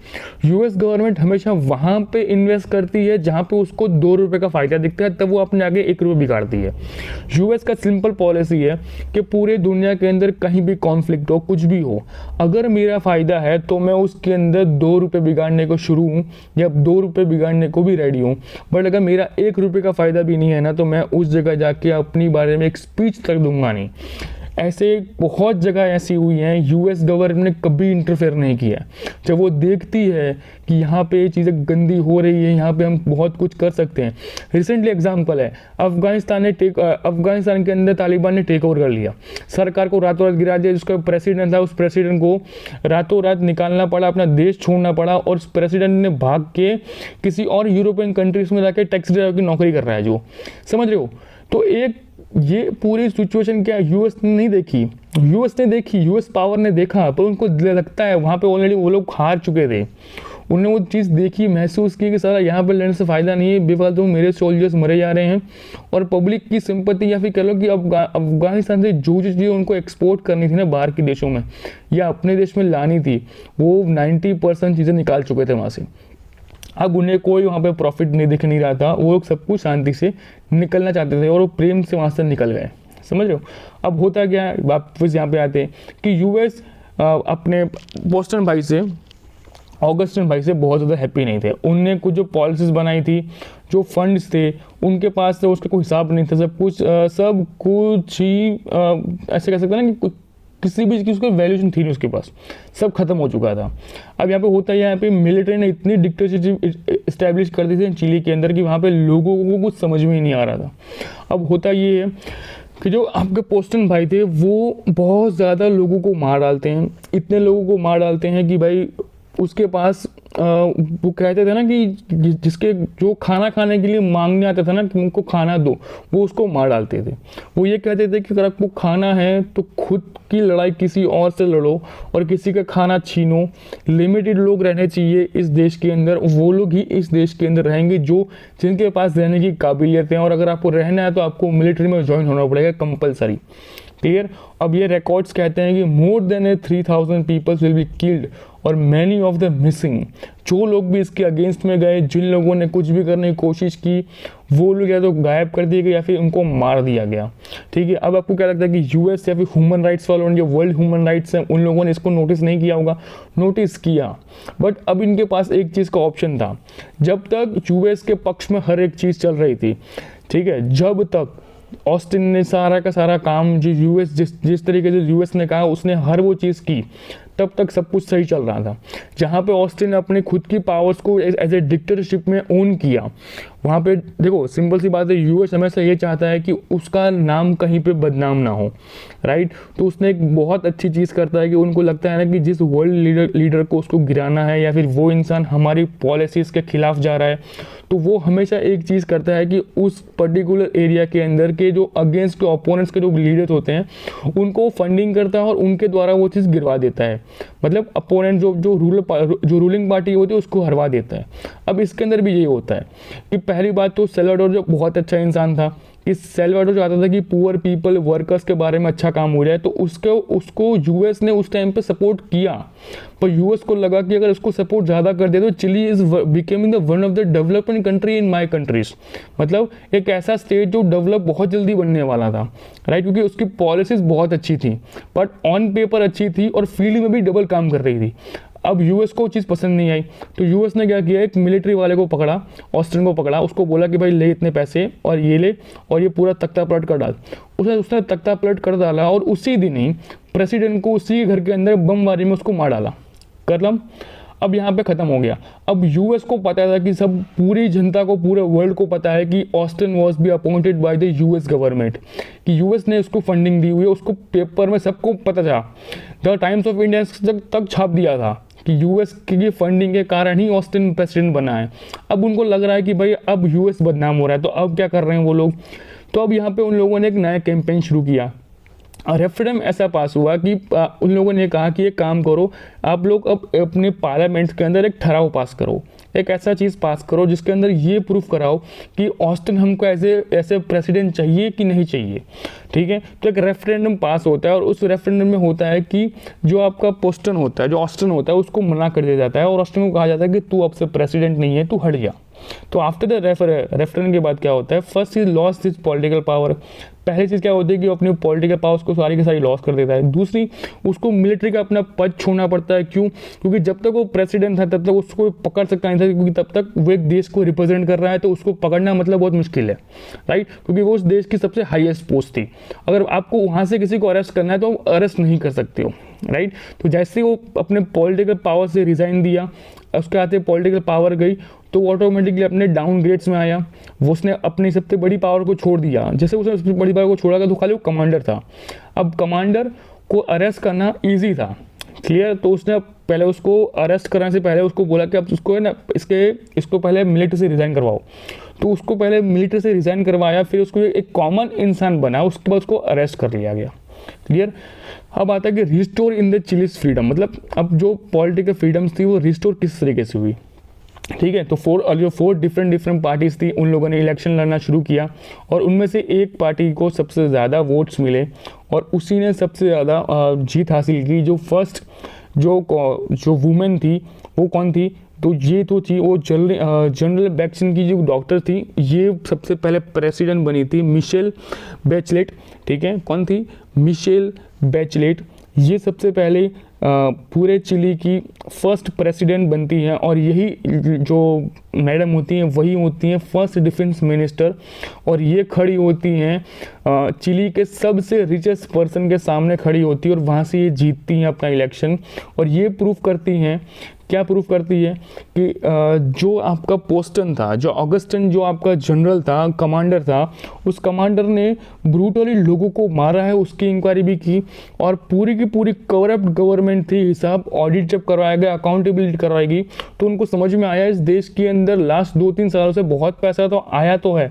यूएस गवर्नमेंट हमेशा वहां पे इन्वेस्ट करती है जहां पे उसको 2 रुपए का फायदा दिखता है, तब वो अपने आगे 1 रुपये बिगाड़ती है। यूएस का सिंपल पॉलिसी है कि पूरे दुनिया के अंदर कहीं भी कॉन्फ्लिक्ट हो, कुछ भी हो, अगर मेरा फायदा है तो मैं उसके अंदर 2 रुपये बिगाड़ने को शुरू हूँ या 2 रुपये बिगाड़ने को भी रेडी हूँ। बट अगर मेरा 1 रुपये का फायदा भी नहीं है ना, तो मैं उस जगह जाके अपनी बारे में एक स्पीच तक दूंगा नहीं। ऐसे बहुत जगह ऐसी हुई हैं, यूएस गवर्नमेंट ने कभी इंटरफेयर नहीं किया। जब वो देखती है कि यहाँ पे ये चीज़ें गंदी हो रही है, यहाँ पे हम बहुत कुछ कर सकते हैं। रिसेंटली एग्जांपल है, अफगानिस्तान के अंदर तालिबान ने टेक ओवर कर लिया, सरकार को रातों रात गिरा दिया। जिसका प्रेसिडेंट था, उस प्रेसिडेंट को रातों रात निकालना पड़ा, अपना देश छोड़ना पड़ा, और उस प्रेसिडेंट ने भाग के किसी और यूरोपियन कंट्रीज में जाके टैक्सी ड्राइवर की नौकरी कर रहा है, जो समझ रहे हो। तो ये पूरी सिचुएशन क्या यूएस ने नहीं देखी, यूएस पावर ने देखा, पर उनको लगता है वहाँ पे ऑलरेडी वो लोग हार चुके थे। उन्होंने वो चीज़ देखी, महसूस की कि सारा यहाँ पर लड़ने से फ़ायदा नहीं है, बेफालतू मेरे सोल्जर्स मरे जा रहे हैं। और पब्लिक की सिंपैथी या फिर कह लो कि अफगानिस्तान से जो चीज़ें उनको एक्सपोर्ट करनी थी ना बाहर के देशों में या अपने देश में लानी थी, वो 90% चीज़ें निकाल चुके थे वहाँ से। अब उन्हें कोई वहाँ पे प्रॉफिट नहीं दिख नहीं रहा था, वो लोग सब कुछ शांति से निकलना चाहते थे और वो प्रेम से वहाँ से निकल गए, समझ रहे हो। अब होता क्या है, वापस यहाँ पे आते हैं कि यूएस अपने बोस्टन भाई से, ऑगस्टिन भाई से बहुत ज़्यादा हैप्पी नहीं थे। उनने कुछ जो पॉलिसीज़ बनाई थी, जो फंड्स थे उनके पास से उसका कोई हिसाब नहीं था, सब कुछ ही ऐसे कह सकते हैं ना कि किसी भी चीज़ की उसकी वैल्यूशन थी नहीं उसके पास, सब खत्म हो चुका था। अब यहाँ पे होता है, यहाँ पे मिलिट्री ने इतनी डिक्टेटरशिप इस्टेब्लिश कर दी थी चिली के अंदर कि वहाँ पे लोगों को कुछ समझ में ही नहीं आ रहा था। अब होता ये है कि जो आपके पोस्टन भाई थे वो बहुत ज़्यादा लोगों को मार डालते हैं, इतने लोगों को मार डालते हैं कि भाई उसके पास वो कहते थे ना कि जिसके जो खाना खाने के लिए मांगने आता था ना कि उनको खाना दो, वो उसको मार डालते थे। वो ये कहते थे कि अगर आपको खाना है तो खुद की लड़ाई किसी और से लड़ो और किसी का खाना छीनो। लिमिटेड लोग रहने चाहिए इस देश के अंदर, वो लोग ही इस देश के अंदर रहेंगे जो जिनके पास रहने की काबिलियत है, और अगर आपको रहना है तो आपको मिलिट्री में ज्वाइन होना पड़ेगा कंपलसरी, क्लियर। अब ये रिकॉर्ड्स कहते हैं कि more than 3000 peoples will be killed और मैनी ऑफ द मिसिंग। जो लोग भी इसके अगेंस्ट में गए, जिन लोगों ने कुछ भी करने की कोशिश की, वो लोग या तो गायब कर दिए गए या फिर उनको मार दिया गया, ठीक है। अब आपको क्या लगता है कि यूएस या फिर ह्यूमन राइट्स वालों ने, जो वर्ल्ड ह्यूमन राइट्स हैं, उन लोगों ने इसको नोटिस नहीं किया होगा? नोटिस किया, बट अब इनके पास एक चीज़ का ऑप्शन था। जब तक यूएस के पक्ष में हर एक चीज़ चल रही थी, ठीक है, जब तक ऑस्टिन ने सारा का सारा काम जो यूएस जिस तरीके से यूएस ने कहा उसने हर वो चीज़ की, तब तक सब कुछ सही चल रहा था। जहाँ पे ऑस्टिन ने अपनी खुद की पावर्स को एज ए डिक्टेटरशिप में ओन किया, वहाँ पे देखो सिंपल सी बात है, यूएस हमेशा ये चाहता है कि उसका नाम कहीं पे बदनाम ना हो, राइट। तो उसने एक बहुत अच्छी चीज़ करता है कि उनको लगता है ना कि जिस वर्ल्ड लीडर को उसको गिराना है या फिर वो इंसान हमारी पॉलिसीज़ के खिलाफ जा रहा है, तो वो हमेशा एक चीज़ करता है कि उस पर्टिकुलर एरिया के अंदर के जो अगेंस्ट के ओपोनेंट्स के जो लीडर्स होते हैं उनको फंडिंग करता है और उनके द्वारा वो चीज़ गिरवा देता है। मतलब अपोनेंट जो रूलिंग पार्टी होती है उसको हरवा देता है। अब इसके अंदर भी यही होता है कि पहली बात तो सल्वाडोर जो बहुत अच्छा इंसान था, इस सल्वाडोर चाहता था कि पुअर पीपल वर्कर्स के बारे में अच्छा काम हो जाए, तो उसको यूएस ने उस टाइम पे सपोर्ट किया। पर यूएस को लगा कि अगर उसको सपोर्ट ज़्यादा कर दिया तो Chile is becoming the one of the developing country in my countries, मतलब एक ऐसा स्टेट जो डेवलप बहुत जल्दी बनने वाला था, राइट, क्योंकि उसकी पॉलिसीज बहुत अच्छी थी, बट ऑन पेपर अच्छी थी और फील्ड में भी डबल काम कर रही थी। अब यूएस को चीज़ पसंद नहीं आई, तो यूएस ने क्या किया, एक मिलिट्री वाले को पकड़ा, ऑस्टिन को पकड़ा, उसको बोला कि भाई ले इतने पैसे और ये ले और ये पूरा तख्ता पलट कर डाल। उसने तख्ता पलट कर डाला और उसी दिन ही प्रेसिडेंट को उसी घर के अंदर बमबारी में उसको मार डाला। करलम अब यहाँ पे ख़त्म हो गया। अब यूएस को पता था कि सब पूरी जनता को, पूरे वर्ल्ड को पता है कि Austin was be appointed by the US government, कि यूएस ने उसको फंडिंग दी हुई है, उसको पेपर में सबको पता था। द टाइम्स ऑफ इंडिया तक छाप दिया था कि यूएस की फंडिंग के कारण ही ऑस्टिन प्रेसिडेंट बना है। अब उनको लग रहा है कि भाई अब यूएस बदनाम हो रहा है, तो अब क्या कर रहे हैं वो लोग, तो अब यहाँ पे उन लोगों ने एक नया कैंपेन शुरू किया। रेफरेंडम ऐसा पास हुआ कि उन लोगों ने कहा कि एक काम करो, आप लोग अब अपने पार्लियामेंट के अंदर एक ठराव पास करो, एक ऐसा चीज़ पास करो जिसके अंदर ये प्रूफ कराओ कि ऑस्टिन हमको ऐसे प्रेसिडेंट चाहिए कि नहीं चाहिए, ठीक है। तो एक रेफरेंडम पास होता है और उस रेफरेंडम में होता है कि जो आपका पोस्टन होता है, जो ऑस्टिन होता है, उसको मना कर दिया जाता है और ऑस्टिन को कहा जाता है कि तू अब से प्रेसिडेंट नहीं है, तू हट जा। तो आफ्टर द रेफरेंडम के बाद क्या होता है, first is loss this political power. पहली चीज़ क्या होती है कि वो अपने पॉलिटिकल पावर्स को सारी की सारी लॉस कर देता है। दूसरी, उसको मिलिट्री का अपना पद छोड़ना पड़ता है। क्यों? क्योंकि जब तक वो प्रेसिडेंट था तब तक उसको पकड़ सकता नहीं था, क्योंकि तब तक वो एक देश को रिप्रेजेंट कर रहा है, तो उसको पकड़ना मतलब बहुत मुश्किल है, राइट, क्योंकि वो उस देश की सबसे हाईएस्ट पोस्ट थी। अगर आपको वहाँ से किसी को अरेस्ट करना है तो अरेस्ट नहीं कर सकते हो, राइट। तो जैसे वो अपने पॉलिटिकल पावर से रिज़ाइन दिया, उसके आते पॉलिटिकल पावर गई, तो वो ऑटोमेटिकली अपने डाउन ग्रेड्स में आया। वो उसने अपनी सबसे बड़ी पावर को छोड़ दिया। जैसे उसने सबसे बड़ी पावर को छोड़ा तो खाली वो कमांडर था। अब कमांडर को अरेस्ट करना ईजी था, क्लियर। तो उसने पहले उसको अरेस्ट करने से पहले उसको बोला कि अब उसको है ना इसको पहले मिलिट्री से रिज़ाइन करवाओ। तो उसको पहले मिलिट्री से रिज़ाइन करवाया, फिर उसको एक कॉमन इंसान बना, उसके बाद उसको अरेस्ट कर लिया गया, क्लियर। अब आता है कि restore in the chillies freedom, मतलब अब जो पॉलिटिकल फ्रीडम्स थी वो रिस्टोर किस तरीके से हुई, ठीक है। तो फोर डिफरेंट पार्टीज थी, उन लोगों ने इलेक्शन लड़ना शुरू किया और उनमें से एक पार्टी को सबसे ज़्यादा वोट्स मिले और उसी ने सबसे ज़्यादा जीत हासिल की। जो फर्स्ट जो वुमेन थी वो कौन थी? तो ये तो थी वो जनरल वैक्सीन की जो डॉक्टर थी, ये सबसे पहले प्रेसिडेंट बनी थी मिशेल बैचलेट। ठीक है, कौन थी? Michelle Bachelet. ये सबसे पहले पूरे चिली की फर्स्ट प्रेसिडेंट बनती हैं, और यही जो मैडम होती हैं वही होती हैं फर्स्ट डिफेंस मिनिस्टर, और ये खड़ी होती हैं चिली के सबसे रिचेस्ट पर्सन के सामने खड़ी होती है, और वहाँ से ये जीतती हैं अपना इलेक्शन। और ये प्रूफ करती हैं, क्या प्रूफ करती है कि जो आपका पोस्टन था, जो ऑगस्टन जो आपका जनरल था, कमांडर था, उस कमांडर ने ब्रूटली लोगों को मारा है, उसकी इंक्वायरी भी की, और पूरी की पूरी करप्ट गवर्नमेंट थी। हिसाब ऑडिट जब करवाया गया, अकाउंटेबिलिटी करवाई गई, तो उनको समझ में आया इस देश के अंदर लास्ट 2-3 सालों से बहुत पैसा तो आया तो है,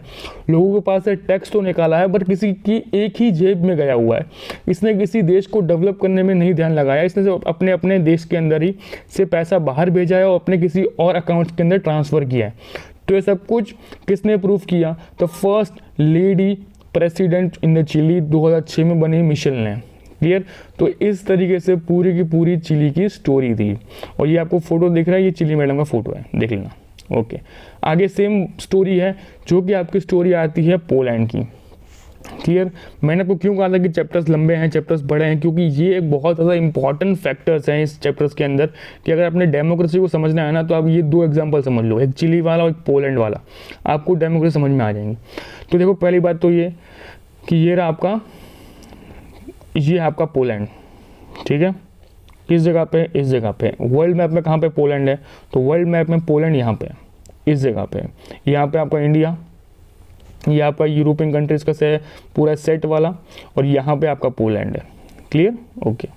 लोगों के पास से टैक्स तो निकाला है, बट किसी की एक ही जेब में गया हुआ है। इसने किसी देश को डेवलप करने में नहीं ध्यान लगाया, इसने अपने अपने देश के अंदर ही से पैसा बाहर भेजा है और अपने किसी और अकाउंट के अंदर ट्रांसफ़र किया है। तो ये सब कुछ किसने प्रूफ किया? तो first lady president in the Chile 2006 में बनी मिशेल ने। क्लियर? तो इस तरीके से पूरी की पूरी चिली की स्टोरी थी। और ये आपको फोटो दिख रहा है, ये चिली मैडम का फोटो है, देख लेना। ओके, आगे सेम स्टोरी है, जो कि आपकी स्टोरी आती है पोलैंड की। क्लियर? मैंने आपको क्यों कहा था कि चैप्टर्स लंबे हैं, चैप्टर्स बड़े हैं, क्योंकि ये एक बहुत ज़्यादा इंपॉर्टेंट फैक्टर्स हैं इस चैप्टर्स के अंदर, कि अगर आपने डेमोक्रेसी को समझना है ना, तो आप ये 2 एग्जांपल समझ लो, एक चिली वाला और एक पोलैंड वाला, आपको डेमोक्रेसी समझ में आ जाएंगी। तो देखो, पहली बात तो ये कि ये रहा आपका, ये आपका पोलैंड। ठीक है, किस जगह पे? इस जगह पे। वर्ल्ड मैप में कहाँ पे पोलैंड है? तो वर्ल्ड मैप में पोलैंड यहाँ पे, इस जगह पे। यहाँ पे आपका इंडिया, ये आपका यूरोपियन कंट्रीज का से पूरा सेट वाला, और यहाँ पे आपका पोलैंड है। क्लियर? ओके,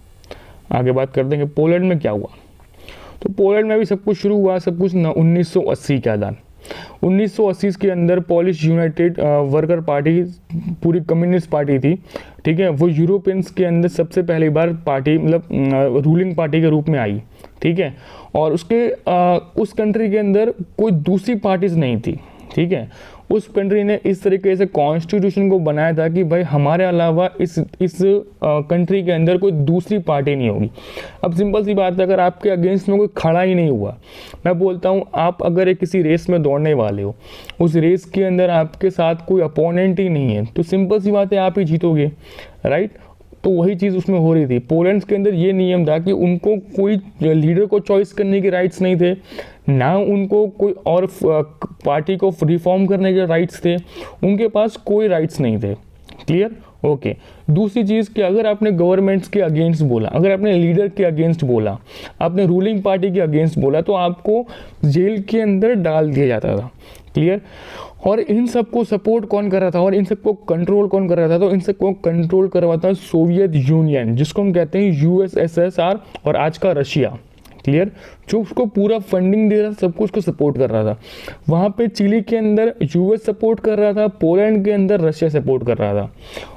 आगे बात कर देंगे पोलैंड में क्या हुआ। तो पोलैंड में भी सब कुछ शुरू हुआ, सब कुछ 1980 के आधार। 1980 के अंदर पोलिश यूनाइटेड वर्कर पार्टी, पूरी कम्युनिस्ट पार्टी थी। ठीक है, वो यूरोपियंस के अंदर सबसे पहली बार पार्टी, मतलब रूलिंग पार्टी के रूप में आई। ठीक है, और उसके उस कंट्री के अंदर कोई दूसरी पार्टीज नहीं थी। ठीक है, उस कंट्री ने इस तरीके से कॉन्स्टिट्यूशन को बनाया था कि भाई हमारे अलावा इस कंट्री के अंदर कोई दूसरी पार्टी नहीं होगी। अब सिंपल सी बात है, अगर आपके अगेंस्ट में कोई खड़ा ही नहीं हुआ, मैं बोलता हूँ आप अगर एक किसी रेस में दौड़ने वाले हो, उस रेस के अंदर आपके साथ कोई अपोनेंट ही नहीं है, तो सिंपल सी बात है आप ही जीतोगे, राइट? तो वही चीज़ उसमें हो रही थी। पोलैंड के अंदर ये नियम था कि उनको कोई लीडर को चॉइस करने के राइट्स नहीं थे, ना उनको कोई और पार्टी को रिफॉर्म करने के राइट्स थे, उनके पास कोई राइट्स नहीं थे। क्लियर? ओके। दूसरी चीज़ कि अगर आपने गवर्नमेंट्स के अगेंस्ट बोला, अगर आपने लीडर के अगेंस्ट बोला, आपने रूलिंग पार्टी के अगेंस्ट बोला, तो आपको जेल के अंदर डाल दिया जाता था। क्लियर? और इन सबको सपोर्ट कौन कर रहा था और इन सबको कंट्रोल कौन कर रहा था? तो इन सबको कंट्रोल करवाता सोवियत यूनियन, जिसको हम कहते हैं यूएसएसआर, और आज का रशिया। क्लियर? जो उसको पूरा फंडिंग दे रहा था, सब कुछ को सपोर्ट कर रहा था। वहाँ पे चिली के अंदर यूएस सपोर्ट कर रहा था, पोलैंड के अंदर रशिया सपोर्ट कर रहा था।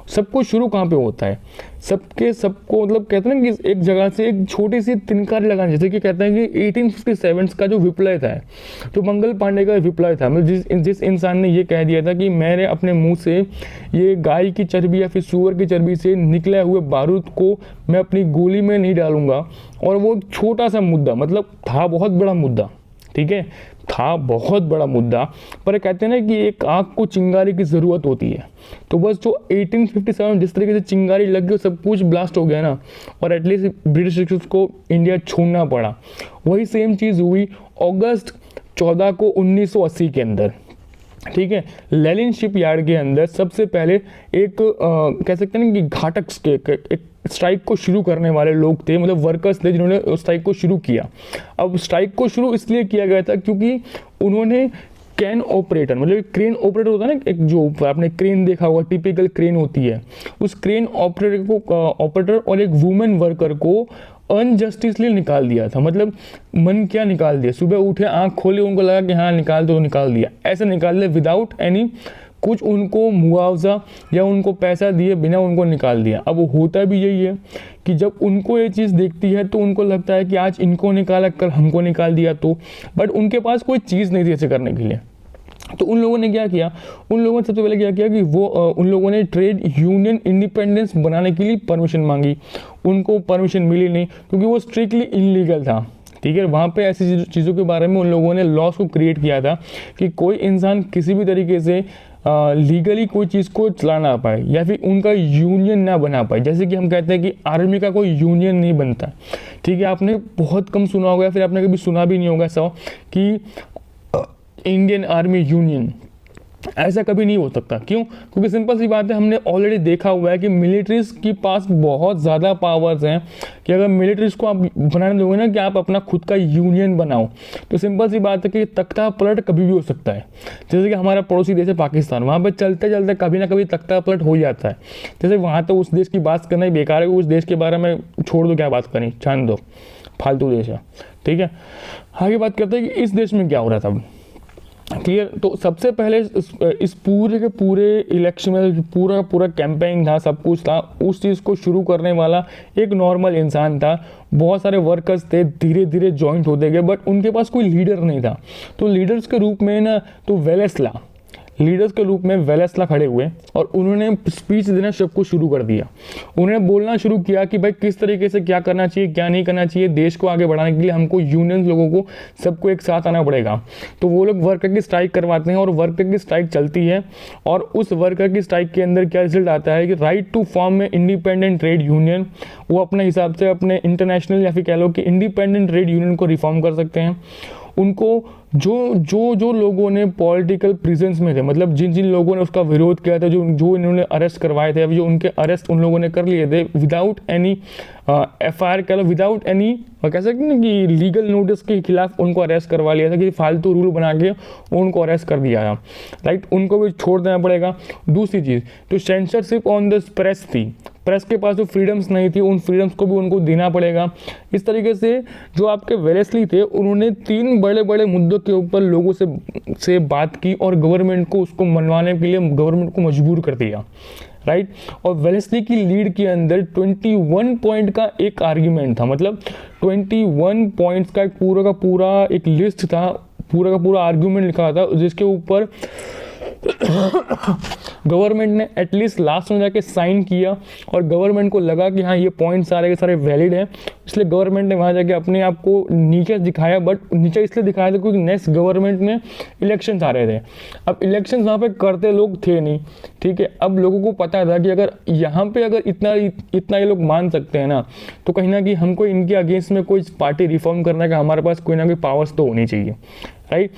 सब कुछ शुरू कहाँ पे होता है? सबको मतलब कहते हैं ना कि एक जगह से एक छोटी सी तिनकार लगाना, जैसे कि कहते हैं कि 1857 का जो विप्लव था, जो मंगल पांडे का विप्लव था, मतलब जिस इंसान ने ये कह दिया था कि मैंने अपने मुंह से ये गाय की चर्बी या फिर सूअर की चर्बी से निकले हुए बारूद को मैं अपनी गोली में नहीं डालूंगा। और वो छोटा सा मुद्दा, मतलब था बहुत बड़ा मुद्दा, ठीक है, था बहुत बड़ा मुद्दा, पर कहते हैं ना कि एक आग को चिंगारी की ज़रूरत होती है। तो बस जो 1857 जिस तरीके से चिंगारी लग गई, सब कुछ ब्लास्ट हो गया ना, और एटलीस्ट ब्रिटिश को इंडिया छोड़ना पड़ा। वही सेम चीज़ हुई अगस्त 14 को 1980 के अंदर। ठीक है, लेनिन शिप यार्ड के अंदर सबसे पहले एक कह सकते हैं ना कि घातक एक स्ट्राइक को शुरू करने वाले लोग थे, मतलब वर्कर्स थे जिन्होंने स्ट्राइक को शुरू किया। अब स्ट्राइक को शुरू इसलिए किया गया था क्योंकि उन्होंने क्रेन ऑपरेटर, मतलब क्रेन ऑपरेटर होता है ना, एक जो आपने क्रेन देखा होगा, टिपिकल क्रेन होती है, उस क्रेन ऑपरेटर और एक वुमेन वर्कर को अनजस्टिसली निकाल दिया था। मतलब मन क्या निकाल दिया, सुबह उठे आंख खोले, उनको लगा कि हाँ निकाल दो, निकाल दिया, ऐसे निकाल दिया विदाउट एनी कुछ उनको मुआवजा या उनको पैसा दिए बिना उनको निकाल दिया। अब होता भी यही है कि जब उनको ये चीज़ देखती है तो उनको लगता है कि आज इनको निकाला, कल हमको निकाल दिया, तो बट उनके पास कोई चीज़ नहीं थी ऐसे करने के लिए। तो उन लोगों ने क्या किया, उन लोगों ने सबसे पहले क्या किया कि वो उन लोगों ने ट्रेड यूनियन इंडिपेंडेंस बनाने के लिए परमिशन मांगी। उनको परमिशन मिली नहीं क्योंकि वो स्ट्रिक्टली इलीगल था। ठीक है। वहाँ पे ऐसी चीज़ों के बारे में उन लोगों ने लॉस को क्रिएट किया था कि कोई इंसान किसी भी तरीके से लीगली कोई चीज़ को चला ना पाए या फिर उनका यूनियन ना बना पाए। जैसे कि हम कहते हैं कि आर्मी का कोई यूनियन नहीं बनता, ठीक है। आपने बहुत कम सुना होगा, फिर आपने कभी सुना भी नहीं होगा ऐसा कि इंडियन आर्मी यूनियन, ऐसा कभी नहीं हो सकता। क्यों? क्योंकि सिंपल सी बात है, हमने ऑलरेडी देखा हुआ है कि मिलिट्रीज के पास बहुत ज़्यादा पावर्स हैं कि अगर मिलिट्रीज को आप बनाने दोगे ना कि आप अपना खुद का यूनियन बनाओ, तो सिंपल सी बात है कि तख्ता पलट कभी भी हो सकता है। जैसे कि हमारा पड़ोसी देश है पाकिस्तान, वहाँ पर चलते चलते कभी ना कभी तख्ता पलट हो जाता है। जैसे वहाँ तो उस देश की बात करना ही बेकार है, उस देश के बारे में छोड़ दो, क्या बात करनी, छान दो, फालतू देश है, ठीक है। आगे बात करते हैं कि इस देश में क्या हो रहा था, क्लियर। तो सबसे पहले इस पूरे के पूरे इलेक्शन में पूरा कैंपेनिंग था, सब कुछ था, उस चीज़ को शुरू करने वाला एक नॉर्मल इंसान था। बहुत सारे वर्कर्स थे, धीरे धीरे जॉइंट होते गए, बट उनके पास कोई लीडर नहीं था। तो लीडर्स के रूप में ना, तो लीडर्स के रूप में वेलेस्ला खड़े हुए और उन्होंने स्पीच देना सबको शुरू कर दिया। उन्होंने बोलना शुरू किया कि भाई किस तरीके से क्या करना चाहिए, क्या नहीं करना चाहिए, देश को आगे बढ़ाने के लिए हमको यूनियन लोगों को सबको एक साथ आना पड़ेगा। तो वो लोग वर्कर की स्ट्राइक करवाते हैं और वर्कर की स्ट्राइक चलती है और उस वर्कर की स्ट्राइक के अंदर क्या रिजल्ट आता है कि राइट टू फॉर्म में इंडिपेंडेंट ट्रेड यूनियन, वो अपने हिसाब से अपने इंटरनेशनल या फिर कह लो कि इंडिपेंडेंट ट्रेड यूनियन को रिफॉर्म कर सकते हैं। उनको जो लोगों ने पॉलिटिकल प्रिजन्स में थे, मतलब जिन जिन लोगों ने उसका विरोध किया था, जो इन्होंने अरेस्ट करवाए थे, जो उनके अरेस्ट उन लोगों ने कर लिए थे विदाउट एनी FIR, कह लो विदाउट एनी, कह सकते हैं कि लीगल नोटिस के खिलाफ उनको अरेस्ट करवा लिया था कि फालतू रूल बना के उनको अरेस्ट कर दिया था, राइट। उनको भी छोड़ देना पड़ेगा। दूसरी चीज़, तो सेंसरशिप ऑन द प्रेस थी, प्रेस के पास जो फ्रीडम्स नहीं थी, उन फ्रीडम्स को भी उनको देना पड़ेगा। इस तरीके से जो आपके वेलेस्ली थे, उन्होंने 3 बड़े बड़े मुद्दों के ऊपर लोगों से बात की और गवर्नमेंट को उसको मनवाने के लिए गवर्नमेंट को मजबूर कर दिया, राइट। और वेलेस्ली की लीड के अंदर 21 पॉइंट का एक आर्ग्यूमेंट था, मतलब 21 पॉइंट्स का पूरा एक लिस्ट था, पूरा का पूरा आर्ग्यूमेंट लिखा था, जिसके ऊपर गवर्नमेंट ने एटलीस्ट लास्ट में जाके साइन किया और गवर्नमेंट को लगा कि हाँ ये पॉइंट सारे के सारे वैलिड हैं, इसलिए गवर्नमेंट ने वहाँ जाके अपने आप को नीचे दिखाया। बट नीचे इसलिए दिखाया था क्योंकि नेक्स्ट गवर्नमेंट में इलेक्शंस आ रहे थे। अब इलेक्शंस वहाँ पे करते लोग थे नहीं, ठीक है। अब लोगों को पता था कि अगर यहाँ पे अगर इतना ये लोग मान सकते हैं ना, तो कहीं ना कहीं हमको इनके अगेंस्ट में कोई पार्टी रिफॉर्म करने का हमारे पास कोई ना कोई पावर्स तो होनी चाहिए, राइट।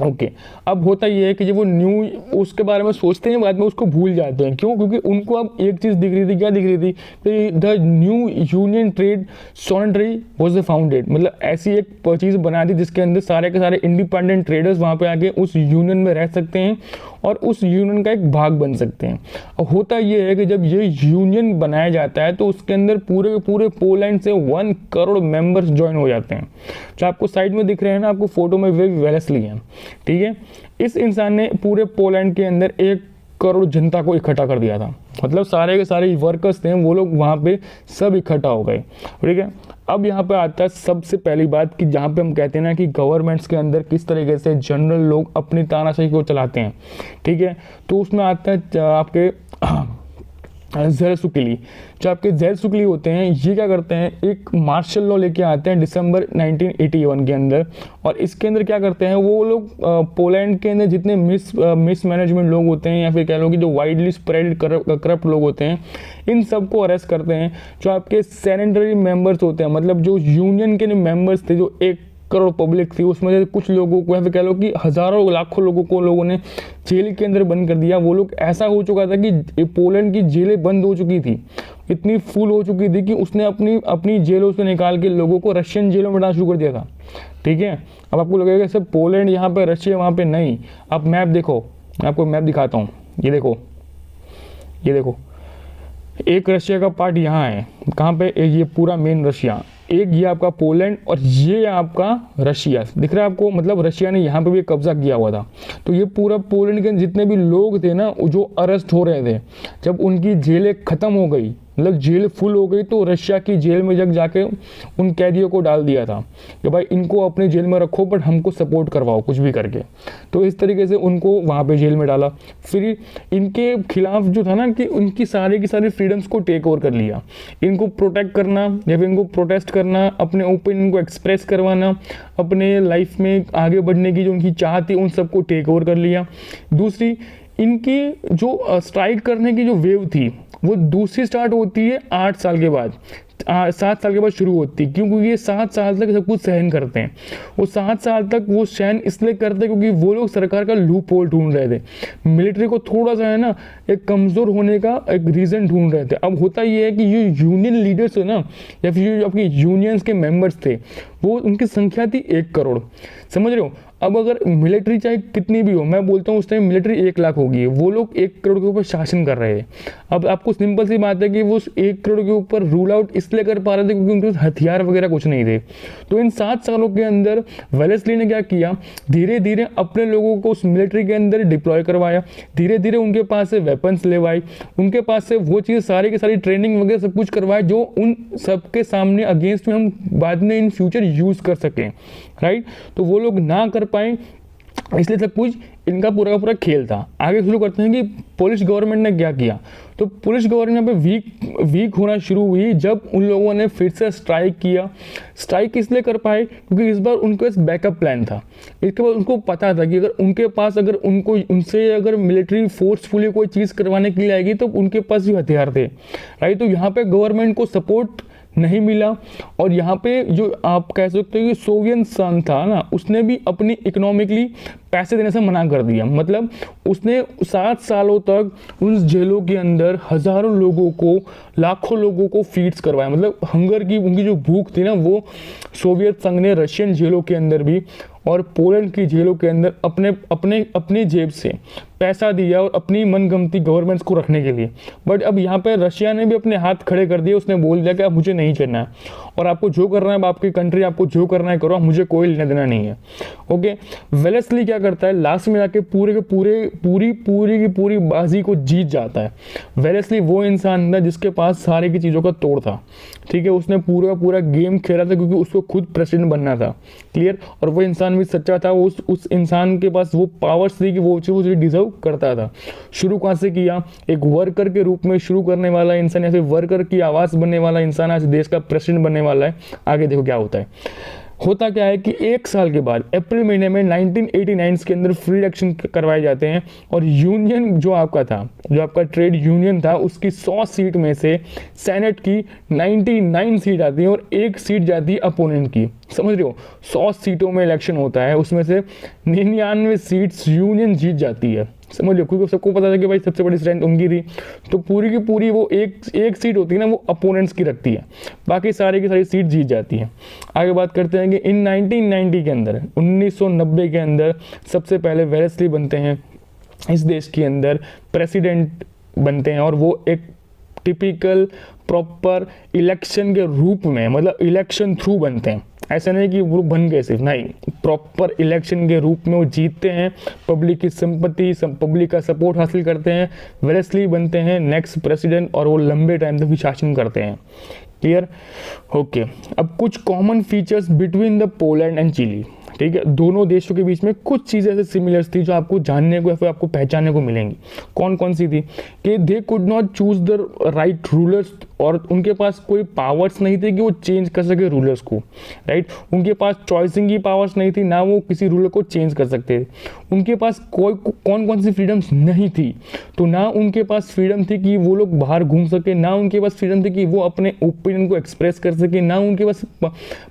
ओके अब होता ये है कि जब वो न्यू उसके बारे में सोचते हैं, बाद में उसको भूल जाते हैं। क्यों? क्योंकि उनको अब एक चीज़ दिख रही थी, क्या दिख रही थी कि the new union trade sanitary was the founded, मतलब ऐसी एक चीज़ बना दी जिसके अंदर सारे के सारे इंडिपेंडेंट ट्रेडर्स वहाँ पे आके उस यूनियन में रह सकते हैं और उस यूनियन का एक भाग बन सकते हैं। और होता ये है कि जब ये यूनियन बनाया जाता है तो उसके अंदर पूरे के पूरे पोलैंड से 1 करोड़ मेंबर्स ज्वाइन हो जाते हैं। जो आपको साइड में दिख रहे हैं ना, आपको फोटो में वे वेलेस्ली हैं, ठीक है। इस इंसान ने पूरे पोलैंड के अंदर 1 करोड़ जनता को इकट्ठा कर दिया था, मतलब सारे के सारे वर्कर्स थे वो लोग वहाँ पे सब इकट्ठा हो गए, ठीक है। अब यहाँ पे आता है सबसे पहली बात कि जहाँ पे हम कहते हैं ना कि गवर्नमेंट्स के अंदर किस तरीके से जनरल लोग अपनी तानाशाही को चलाते हैं, ठीक है। तो उसमें आता है आपके ज़ेलेंस्की। जो आपके ज़ेलेंस्की होते हैं, ये क्या करते हैं, एक मार्शल लॉ लेके आते हैं दिसंबर 1981 के अंदर। और इसके अंदर क्या करते हैं वो लोग, पोलैंड के अंदर जितने मिस मैनेजमेंट लोग होते हैं या फिर कह लो कि जो वाइडली स्प्रेड करप्ट लोग होते हैं, इन सबको अरेस्ट करते हैं। जो आपके सैनिटरी मेंबर्स होते हैं, मतलब जो यूनियन के मेंबर्स थे, जो 1 करोड़ पब्लिक थी, उसमें से कुछ लोगों को या फिर कह लो कि हज़ारों लाखों लोगों को लोगों ने जेल के अंदर बंद कर दिया। वो लोग ऐसा हो चुका था कि पोलैंड की जेलें बंद हो चुकी थी, इतनी फुल हो चुकी थी कि उसने अपनी जेलों से निकाल के लोगों को रशियन जेलों में डालना शुरू कर दिया था, ठीक है। अब आपको लगेगा सब पोलैंड यहाँ पे, रशिया वहाँ पे, नहीं। आप मैप देखो, मैं आपको मैप दिखाता हूँ, ये देखो, ये देखो, एक रशिया का पार्ट यहाँ है, कहाँ पे, ये पूरा मेन रशिया, एक ये आपका पोलैंड और ये आपका रशिया दिख रहा है आपको, मतलब रशिया ने यहाँ पे भी कब्जा किया हुआ था। तो ये पूरा पोलैंड के जितने भी लोग थे ना, जो अरेस्ट हो रहे थे, जब उनकी जेलें ख़त्म हो गई, मतलब जेल फुल हो गई तो रशिया की जेल में जग जाके उन कैदियों को डाल दिया था कि भाई इनको अपने जेल में रखो बट हमको सपोर्ट करवाओ कुछ भी करके। तो इस तरीके से उनको वहाँ पे जेल में डाला। फिर इनके खिलाफ जो था ना कि उनकी सारी की सारी फ्रीडम्स को टेक ओवर कर लिया। इनको प्रोटेक्ट करना या फिर इनको प्रोटेस्ट करना, अपने ओपिनियन को एक्सप्रेस करवाना, अपने लाइफ में आगे बढ़ने की जो उनकी चाह थी उन सबको टेक ओवर कर लिया। दूसरी, इनकी जो स्ट्राइक करने की जो वेव थी वो दूसरी स्टार्ट होती है 8 साल के बाद, 7 साल के बाद शुरू होती है, क्योंकि ये 7 साल तक सब कुछ सहन करते हैं। वो 7 साल तक वो सहन इसलिए करते हैं क्योंकि वो लोग सरकार का लूप होल ढूंढ रहे थे। मिलिट्री को थोड़ा सा है ना एक कमज़ोर होने का एक रीज़न ढूंढ रहे थे। अब होता ये है कि ये यूनियन लीडर्स है ना, या फिर जो आपकी यूनियंस के मेंबर्स थे, वो उनकी संख्या थी 1 करोड़। समझ रहे हो? अब अगर मिलिट्री चाहे कितनी भी हो, मैं बोलता हूँ उस टाइम मिलिट्री 1 लाख होगी, वो लोग 1 करोड़ के ऊपर शासन कर रहे हैं। अब आपको सिंपल सी बात है कि वो 1 करोड़ के ऊपर रूल आउट इसलिए कर पा रहे थे क्योंकि उनके पास हथियार वगैरह कुछ नहीं थे। तो इन 7 सालों के अंदर वेलेस्ली ने क्या किया, धीरे धीरे अपने लोगों को उस मिलिट्री के अंदर डिप्लॉय करवाया, धीरे धीरे उनके पास से वेपन्स लेवाई, उनके पास से वो चीज़ सारी की सारी ट्रेनिंग वगैरह सब कुछ करवाए जो उन सबके सामने अगेंस्ट में हम बाद में इन फ्यूचर यूज़ कर सकें, राइट। तो वो लोग ना कर पाए, इसलिए सब कुछ इनका पूरा का पूरा खेल था। आगे शुरू करते हैं कि पोलिश गवर्नमेंट ने क्या किया। तो पोलिश गवर्नमेंट यहाँ पे वीक होना शुरू हुई जब उन लोगों ने फिर से स्ट्राइक किया। स्ट्राइक इसलिए कर पाए क्योंकि इस बार उनके पास बैकअप प्लान था। इसके बाद उनको पता था कि अगर उनके पास अगर उनको उनसे अगर मिलिट्री फोर्सफुली कोई चीज़ करवाने के लिए आएगी तो उनके पास भी हथियार थे, राइट। तो यहाँ पे गवर्नमेंट को सपोर्ट नहीं मिला। और यहाँ पे जो आप कह सकते हो कि सोवियत संघ था ना, उसने भी अपनी इकोनॉमिकली पैसे देने से मना कर दिया। मतलब उसने 7 सालों तक उन जेलों के अंदर हज़ारों लोगों को, लाखों लोगों को फीड्स करवाया। मतलब हंगर की उनकी जो भूख थी ना, वो सोवियत संघ ने रशियन जेलों के अंदर भी और पोलैंड की जेलों के अंदर अपनी जेब से पैसा दिया और अपनी मनगमती गवर्नमेंट्स को रखने के लिए। बट अब यहाँ पे रशिया ने भी अपने हाथ खड़े कर दिए। उसने बोल दिया कि अब मुझे नहीं करना है और आपको जो करना है आपकी कंट्री, आपको जो करना है करो, मुझे कोई लेना देना नहीं है। ओके, वेलेस्ली क्या करता है, लास्ट में जाके पूरी की पूरी बाजी को जीत जाता है। वेलेस्ली वो इंसान था जिसके पास सारी की चीज़ों का तोड़ था, ठीक है। उसने पूरा गेम खेला था क्योंकि उसको खुद प्रेसिडेंट बनना था, क्लियर। और वो इंसान भी सच्चा था। उस इंसान के पास वो पावर्स थी कि वो चीज़ डिजर्व करता था। शुरू कहाँ से किया, एक वर्कर के रूप में शुरू करने वाला इंसान या फिर वर्कर की आवाज़ बनने वाला इंसान आज देश का प्रेसिडेंट बनने वाला है। आगे देखो क्या होता है। होता क्या है कि 1 साल के बाद अप्रैल महीने में 1989 के अंदर फ्री इलेक्शन करवाए जाते हैं और यूनियन जो आपका ट्रेड यूनियन था, उसकी 100 सीट में से सेनेट की 99 सीट आती है और 1 सीट जाती है अपोनेंट की। समझ रहे हो? 100 सीटों में इलेक्शन होता है, उसमें से 99 सीट्स यूनियन जीत जाती है। समझ लो, क्योंकि सबको पता था कि भाई सबसे बड़ी स्ट्रेंथ उनकी थी। तो पूरी की पूरी वो एक सीट होती है ना, वो अपोनेंट्स की रखती है, बाकी सारी की सारी सीट जीत जाती है। आगे बात करते हैं कि इन 1990 के अंदर, 1990 के अंदर सबसे पहले वेलेस्ली बनते हैं, इस देश के अंदर प्रेसिडेंट बनते हैं। और वो एक टिपिकल प्रॉपर इलेक्शन के रूप में, मतलब इलेक्शन थ्रू बनते हैं। ऐसा नहीं कि वो बन गए सिर्फ, नहीं, प्रॉपर इलेक्शन के रूप में वो जीतते हैं, पब्लिक की सिंपैथी, पब्लिक का सपोर्ट हासिल करते हैं, वेलेस्ली बनते हैं नेक्स्ट प्रेसिडेंट और वो लंबे टाइम तक शासन करते हैं। क्लियर? ओके। अब कुछ common features between the Poland and Chile, ठीक है। दोनों देशों के बीच में कुछ चीज़ें ऐसे सिमिलर्स थी जो आपको जानने को या फिर आपको पहचानने को मिलेंगी। कौन कौन सी थी कि they could not choose the right rulers, और उनके पास कोई पावर्स नहीं थे कि वो चेंज कर सके रूलर्स को, राइट। उनके पास चॉइसिंग की पावर्स नहीं थी, ना वो किसी रूलर को चेंज कर सकते थे। उनके पास कौन कौन सी फ्रीडम्स नहीं थी, तो ना उनके पास फ्रीडम थी कि वो लोग बाहर घूम सके, ना उनके पास फ्रीडम थी कि वो अपने ओपिनियन को एक्सप्रेस कर सके, ना उनके पास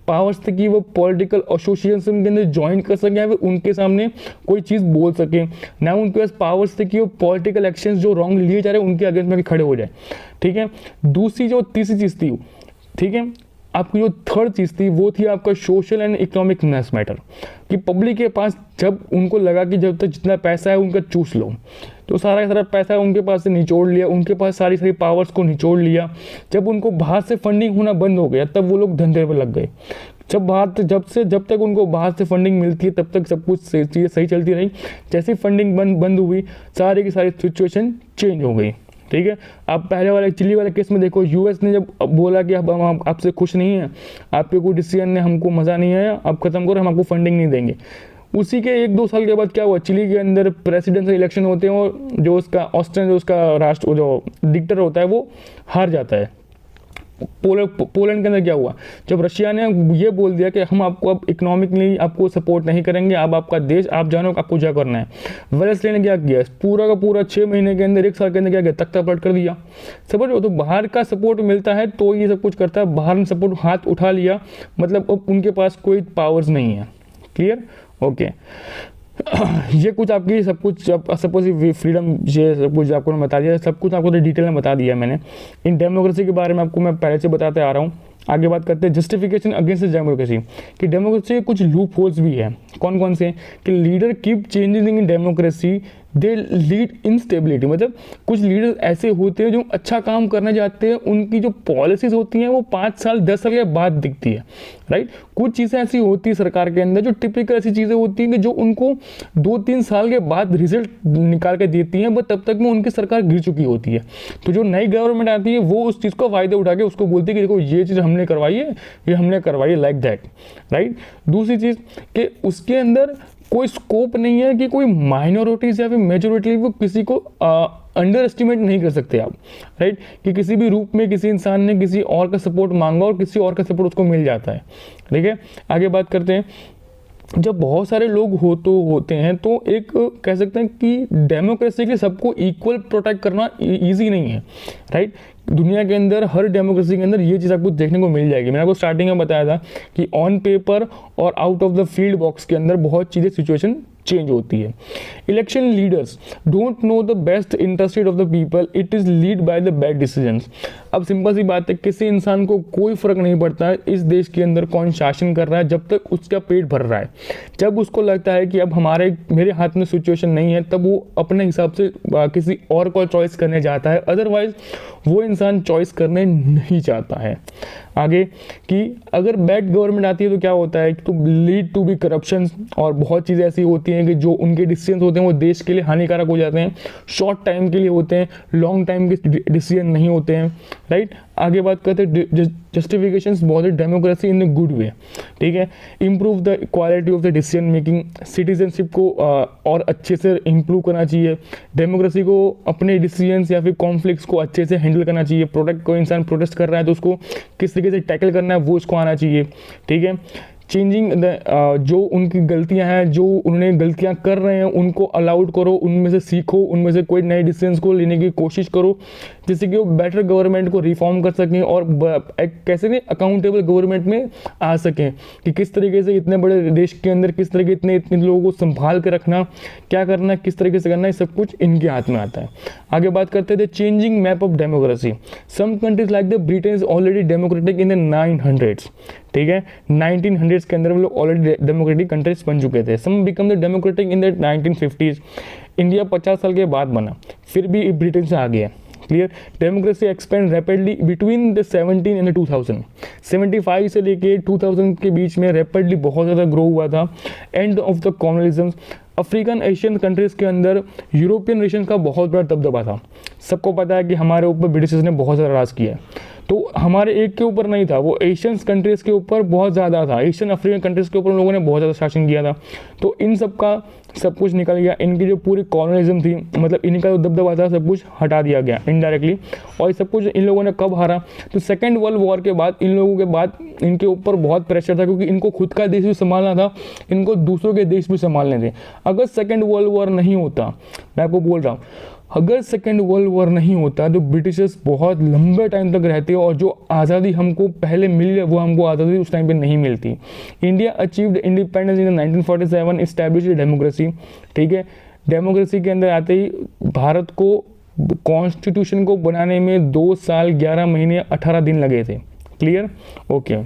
पावर्स थे कि वो पॉलिटिकल एसोसिएशन के अंदर ज्वाइन कर सके या फिर उनके सामने कोई चीज़ बोल सके, ना उनके पास पावर्स थे कि वो पॉलिटिकल एक्शंस जो रॉन्ग लिए जा रहे हैं उनके अगेंस्ट में खड़े हो जाए, ठीक है। दूसरी जो तीसरी चीज़ थी, ठीक है, आपकी जो थर्ड चीज़ थी वो थी आपका सोशल एंड इकोनॉमिक मैटर, कि पब्लिक के पास जब उनको लगा कि जब तक जितना पैसा है उनका चूस लो, तो सारा का सारा पैसा उनके पास से निचोड़ लिया, उनके पास सारी सारी पावर्स को निचोड़ लिया। जब उनको बाहर से फंडिंग होना बंद हो गया तब वो लोग धंधे पर लग गए। जब तक उनको बाहर से फंडिंग मिलती है तब तक सब कुछ चीज़ें सही चलती रही। जैसे फंडिंग बंद हुई, सारी की सारी सिचुएशन चेंज हो गई, ठीक है। आप पहले वाले चिली वाले केस में देखो, यूएस ने जब बोला कि अब हम आपसे खुश नहीं हैं, आपके कोई डिसीजन ने हमको मज़ा नहीं आया, आप ख़त्म करो, हम आपको फंडिंग नहीं देंगे। उसी के 1-2 साल के बाद क्या हुआ, चिली के अंदर प्रेसिडेंशियल इलेक्शन होते हैं और जो उसका ऑस्ट्रियन जो उसका राष्ट्र जो डिक्टेटर होता है वो हार जाता है। पोलैंड के अंदर क्या हुआ, जब रशिया ने ये बोल दिया कि हम आपको अब इकोनॉमिकली आपको सपोर्ट नहीं करेंगे, अब आपका देश आप जानो आपको क्या करना है, वेलेस्ली ने क्या किया, पूरा का पूरा 6 महीने के अंदर 1 साल के अंदर क्या किया, तख्ता पलट कर दिया। समझो, तो बाहर का सपोर्ट मिलता है तो ये सब कुछ करता है, बाहर ने सपोर्ट हाथ उठा लिया, मतलब अब उनके पास कोई पावर्स नहीं है। Clear, okay. ये कुछ आपकी सब कुछ सपोज फ्रीडम, ये सब कुछ आपको मैं बता दिया, सब कुछ आपको तो डिटेल में बता दिया मैंने। इन डेमोक्रेसी के बारे में आपको मैं पहले से बताते आ रहा हूँ। आगे बात करते हैं जस्टिफिकेशन अगेंस्ट डेमोक्रेसी, कि डेमोक्रेसी के कुछ लूप होल्स भी है। कौन कौन से, कि leader keep changing in democracy, they lead instability, मतलब कुछ लीडर ऐसे होते हैं जो अच्छा काम करने जाते हैं, उनकी जो पॉलिसीज होती हैं वो 5 साल 10 साल के बाद दिखती है, राइट। कुछ चीज़ें ऐसी होती है सरकार के अंदर जो टिपिकल ऐसी चीज़ें होती हैं कि जो उनको 2-3 साल के बाद रिजल्ट निकाल के देती हैं, बट तब तक में उनकी सरकार गिर चुकी होती है। तो जो नई गवर्नमेंट आती है वो उस चीज़ को फ़ायदा उठा के उसको बोलती है कि देखो ये चीज़ हमने करवाई है, ये हमने करवाई है, लाइक दैट, राइट। दूसरी चीज़ कि उसके अंदर कोई स्कोप नहीं है कि कोई माइनॉरिटीज या फिर मेजोरिटी को किसी को अंडर एस्टिमेट नहीं कर सकते आप, राइट, कि किसी भी रूप में किसी इंसान ने किसी और का सपोर्ट मांगा और किसी और का सपोर्ट उसको मिल जाता है। ठीक है, आगे बात करते हैं। जब बहुत सारे लोग होते हैं तो एक कह सकते हैं कि डेमोक्रेसी के सबको इक्वल प्रोटेक्ट करना इजी नहीं है, राइट। दुनिया के अंदर हर डेमोक्रेसी के अंदर ये चीज़ आपको देखने को मिल जाएगी। मैंने आपको स्टार्टिंग में बताया था कि ऑन पेपर और out of the field box के अंदर बहुत चीज़ें सिचुएशन चेंज होती है। Election leaders don't know the best interested of the people, it is lead by the bad decisions. अब सिंपल सी बात है, किसी इंसान को कोई फर्क नहीं पड़ता है इस देश के अंदर कौन शासन कर रहा है जब तक उसका पेट भर रहा है। जब उसको लगता है कि अब मेरे हाथ में सिचुएशन नहीं है, तब वो अपने हिसाब से किसी और को चॉइस करने जाता है, अदरवाइज वो इंसान चॉइस करने नहीं चाहता है। आगे कि अगर बैड गवर्नमेंट आती है तो क्या होता है, तो लीड टू बी करप्शन, और बहुत चीज़ें ऐसी होती हैं कि जो उनके डिसीजन होते हैं वो देश के लिए हानिकारक हो जाते हैं, शॉर्ट टाइम के लिए होते हैं, लॉन्ग टाइम के डिसीजन नहीं होते हैं, राइट। आगे बात करते हैं जस्टिफिकेशंस बहुत है democracy in the good way, ठीक है। Improve the quality of the decision making, citizenship को और अच्छे से इम्प्रूव करना चाहिए। डेमोक्रेसी को अपने डिसीजंस या फिर कॉन्फ्लिक्ट्स को अच्छे से हैंडल करना चाहिए। प्रोटेक्ट कोई इंसान प्रोटेस्ट कर रहा है तो उसको किस तरीके से टैकल करना है वो उसको आना चाहिए, ठीक है। चेंजिंग द जो उनकी गलतियां हैं, जो उन्होंने गलतियां कर रहे हैं उनको अलाउड करो, उनमें से सीखो, उनमें से कोई नए डिसीजंस को लेने की कोशिश करो, जिससे कि वो बेटर गवर्नमेंट को रिफॉर्म कर सकें और एक कैसे नहीं अकाउंटेबल गवर्नमेंट में आ सकें, कि किस तरीके से इतने बड़े देश के अंदर किस तरीके इतने लोगों को संभाल के रखना, क्या करना, किस तरीके से करना, ये सब कुछ इनके हाथ में आता है। आगे बात करते थे changing map of democracy. Some countries like the Britain is already democratic in the 900s, ठीक है। 1900s के अंदर वो लोग ऑलरेडी डेमोक्रेटिक कंट्रीज बन चुके थे। Some become the democratic in the 1950s। India 50 साल के बाद बना, फिर भी ब्रिटेन से आगे है। Clear. Democracy expand rapidly between the 17 and 2000। 75 से लेके 2000 के बीच में रैपिडली बहुत ज़्यादा ग्रो हुआ था। End of the colonialism. African Asian countries के अंदर यूरोपियन नेशन का बहुत बड़ा दबदबा था। सबको पता है कि हमारे ऊपर ब्रिटिशर्स ने बहुत ज़्यादा राज किया, तो हमारे एक के ऊपर नहीं था, वो एशियन कंट्रीज़ के ऊपर बहुत ज़्यादा था। एशियन अफ्रीकन कंट्रीज़ के ऊपर उन लोगों ने बहुत ज़्यादा शासन किया था। तो इन सब का सब कुछ निकल गया। इनकी जो पूरी कॉलोनिज्म थी, मतलब इनका जो दबदबा था, सब कुछ हटा दिया गया इनडायरेक्टली। और ये सब कुछ इन लोगों ने कब हारा, तो सेकेंड वर्ल्ड वॉर के बाद इन लोगों के बाद इनके ऊपर बहुत प्रेशर था, क्योंकि इनको खुद का देश भी संभालना था, इनको दूसरों के देश भी संभालने थे। अगर सेकेंड वर्ल्ड वॉर नहीं होता, मैं आपको बोल रहा हूँ, अगर सेकेंड वर्ल्ड वॉर नहीं होता तो ब्रिटिशर्स बहुत लंबे टाइम तक रहते और जो आज़ादी हमको पहले मिली है वो हमको आज़ादी उस टाइम पे नहीं मिलती। India achieved independence in 1947, established democracy, ठीक है। डेमोक्रेसी के अंदर आते ही भारत को कॉन्स्टिट्यूशन को बनाने में 2 साल 11 महीने 18 दिन लगे थे। Clear, okay.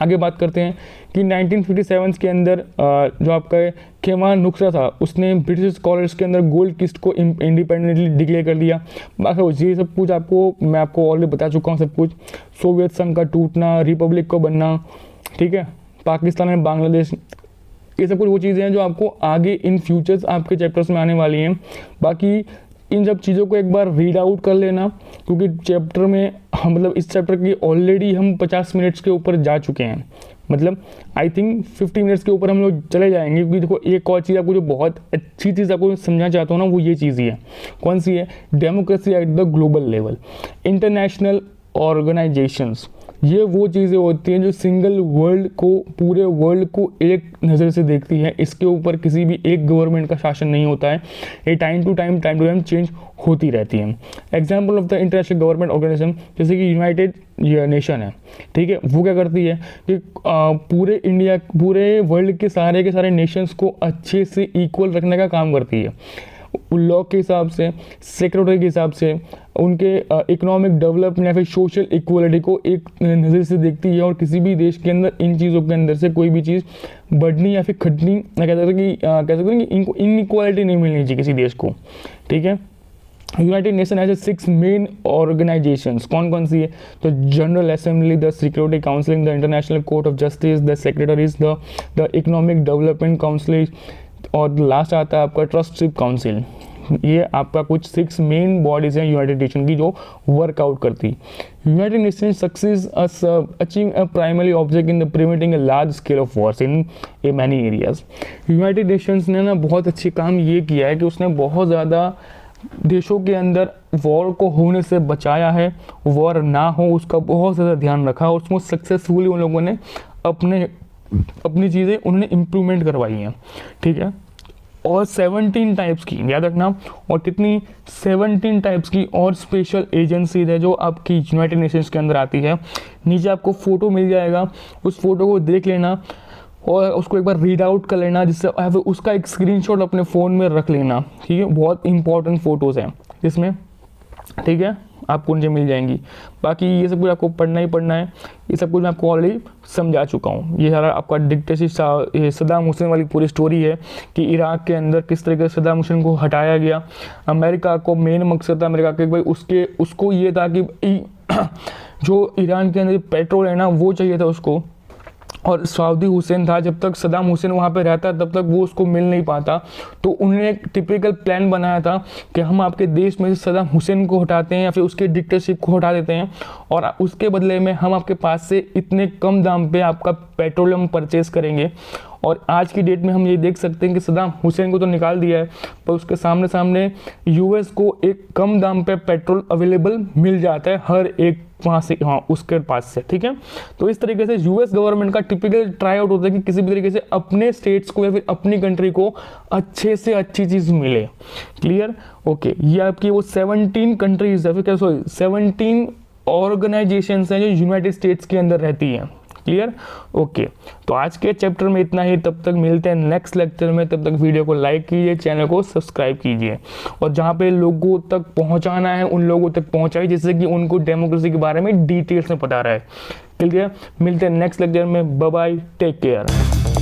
आगे बात करते हैं कि 1957 के अंदर जो आपका केमाल नुक्सा था, उसने ब्रिटिश स्कॉलर्स के अंदर गोल्ड किस्ट को इंडिपेंडेंटली डिक्लेयर कर दिया। बाकी ये सब कुछ मैं आपको ऑलरेडी बता चुका हूँ सब कुछ। सोवियत संघ का टूटना, रिपब्लिक को बनना, ठीक है, पाकिस्तान और बांग्लादेश, ये सब कुछ वो चीज़ें हैं जो आपको आगे इन फ्यूचर्स आपके चैप्टर्स में आने वाली हैं। बाकी इन सब चीज़ों को एक बार रीड आउट कर लेना, क्योंकि चैप्टर में हम मतलब इस चैप्टर की ऑलरेडी हम 50 मिनट्स के ऊपर जा चुके हैं, मतलब आई थिंक 50 मिनट्स के ऊपर हम लोग चले जाएंगे, क्योंकि देखो एक और चीज़ आपको जो बहुत अच्छी चीज़ आपको समझना चाहता हूँ ना, वो ये चीज़ ही है। कौन सी है? Democracy at the global level. International organisations, ये वो चीज़ें होती हैं जो सिंगल वर्ल्ड को, पूरे वर्ल्ड को एक नज़र से देखती है। इसके ऊपर किसी भी एक गवर्नमेंट का शासन नहीं होता है, ये टाइम टू टाइम चेंज होती रहती है। Example of the international government organisation, जैसे कि यूनाइटेड नेशन है, ठीक है, वो क्या करती है कि पूरे वर्ल्ड के सारे नेशंस को अच्छे से इक्वल रखने का काम करती है। लॉ के हिसाब से, सिक्योरिटी के हिसाब से, उनके इकोनॉमिक डेवलपमेंट या फिर सोशल इक्वलिटी को एक नज़र से देखती है, और किसी भी देश के अंदर इन चीज़ों के अंदर से कोई भी चीज़ बढ़नी या फिर घटनी, कह सकते हैं कि इनइक्वालिटी नहीं मिलनी चाहिए किसी देश को, ठीक है। United nation has 6 main organisations, कौन कौन सी है? तो general assembly, the security council, the international court of justice, the secretaries, the economic development council, और लास्ट आता है आपका ट्रस्टशिप काउंसिल। ये आपका कुछ 6 मेन बॉडीज हैं यूनाइटेड नेशन की जो वर्कआउट करती। United nation success achieve a primary object in the preventing a large scale of Wars in many areas. United Nations ने ना बहुत अच्छी काम ये किया है कि उसने बहुत ज़्यादा देशों के अंदर वॉर को होने से बचाया है, वॉर ना हो उसका बहुत ज़्यादा ध्यान रखा, और उसमें सक्सेसफुली उन लोगों ने अपनी चीज़ें उन्होंने इम्प्रूवमेंट करवाई हैं, ठीक है। और 17 टाइप्स की, याद रखना, और कितनी 17 टाइप्स की और स्पेशल एजेंसीज है जो आपकी यूनाइटेड नेशंस के अंदर आती है। नीचे आपको फ़ोटो मिल जाएगा, उस फोटो को देख लेना और उसको एक बार रीड आउट कर लेना, जिससे उसका एक स्क्रीनशॉट अपने फ़ोन में रख लेना, ठीक है। बहुत इंपॉर्टेंट फ़ोटोज़ हैं जिसमें, ठीक है, आपको उनसे मिल जाएंगी। बाकी ये सब कुछ आपको पढ़ना ही पढ़ना है, ये सब कुछ मैं आपको ऑलरेडी समझा चुका हूँ। ये सारा आपका डिक्टेटरशिप, सद्दाम हुसैन वाली पूरी स्टोरी है कि इराक के अंदर किस तरीके से सद्दाम हुसैन को हटाया गया। अमेरिका को मेन मकसद था अमेरिका के भाई उसको ये था कि जो ईरान के अंदर पेट्रोल है ना वो चाहिए था उसको, और सऊदी हुसैन था, जब तक सद्दाम हुसैन वहाँ पे रहता तब तक वो उसको मिल नहीं पाता। तो उन्होंने एक टिपिकल प्लान बनाया था कि हम आपके देश में से सद्दाम हुसैन को हटाते हैं या फिर उसके डिक्टेटरशिप को हटा देते हैं, और उसके बदले में हम आपके पास से इतने कम दाम पे आपका पेट्रोलियम परचेज करेंगे। और आज की डेट में हम ये देख सकते हैं कि सद्दाम हुसैन को तो निकाल दिया है, पर उसके सामने यूएस को एक कम दाम पे पेट्रोल अवेलेबल मिल जाता है हर एक वहाँ से, हाँ, उसके पास से, ठीक है। तो इस तरीके से यूएस गवर्नमेंट का टिपिकल ट्राई आउट होता है कि किसी भी तरीके से अपने स्टेट्स को या फिर अपनी कंट्री को अच्छे से अच्छी चीज़ मिले। क्लियर? ओके, ये आपकी वो 17 कंट्रीज है, फिर क्या, सॉरी 17 ऑर्गेनाइजेशंस हैं जो यूनाइटेड स्टेट्स के अंदर रहती हैं। क्लियर? ओके, तो आज के चैप्टर में इतना ही। तब तक मिलते हैं नेक्स्ट लेक्चर में। तब तक वीडियो को लाइक कीजिए, चैनल को सब्सक्राइब कीजिए, और जहाँ पे लोगों तक पहुँचाना है उन लोगों तक पहुँचाइए जिससे कि उनको डेमोक्रेसी के बारे में डिटेल्स में पता रहे। क्लियर? मिलते हैं नेक्स्ट लेक्चर में। Bye bye, take care.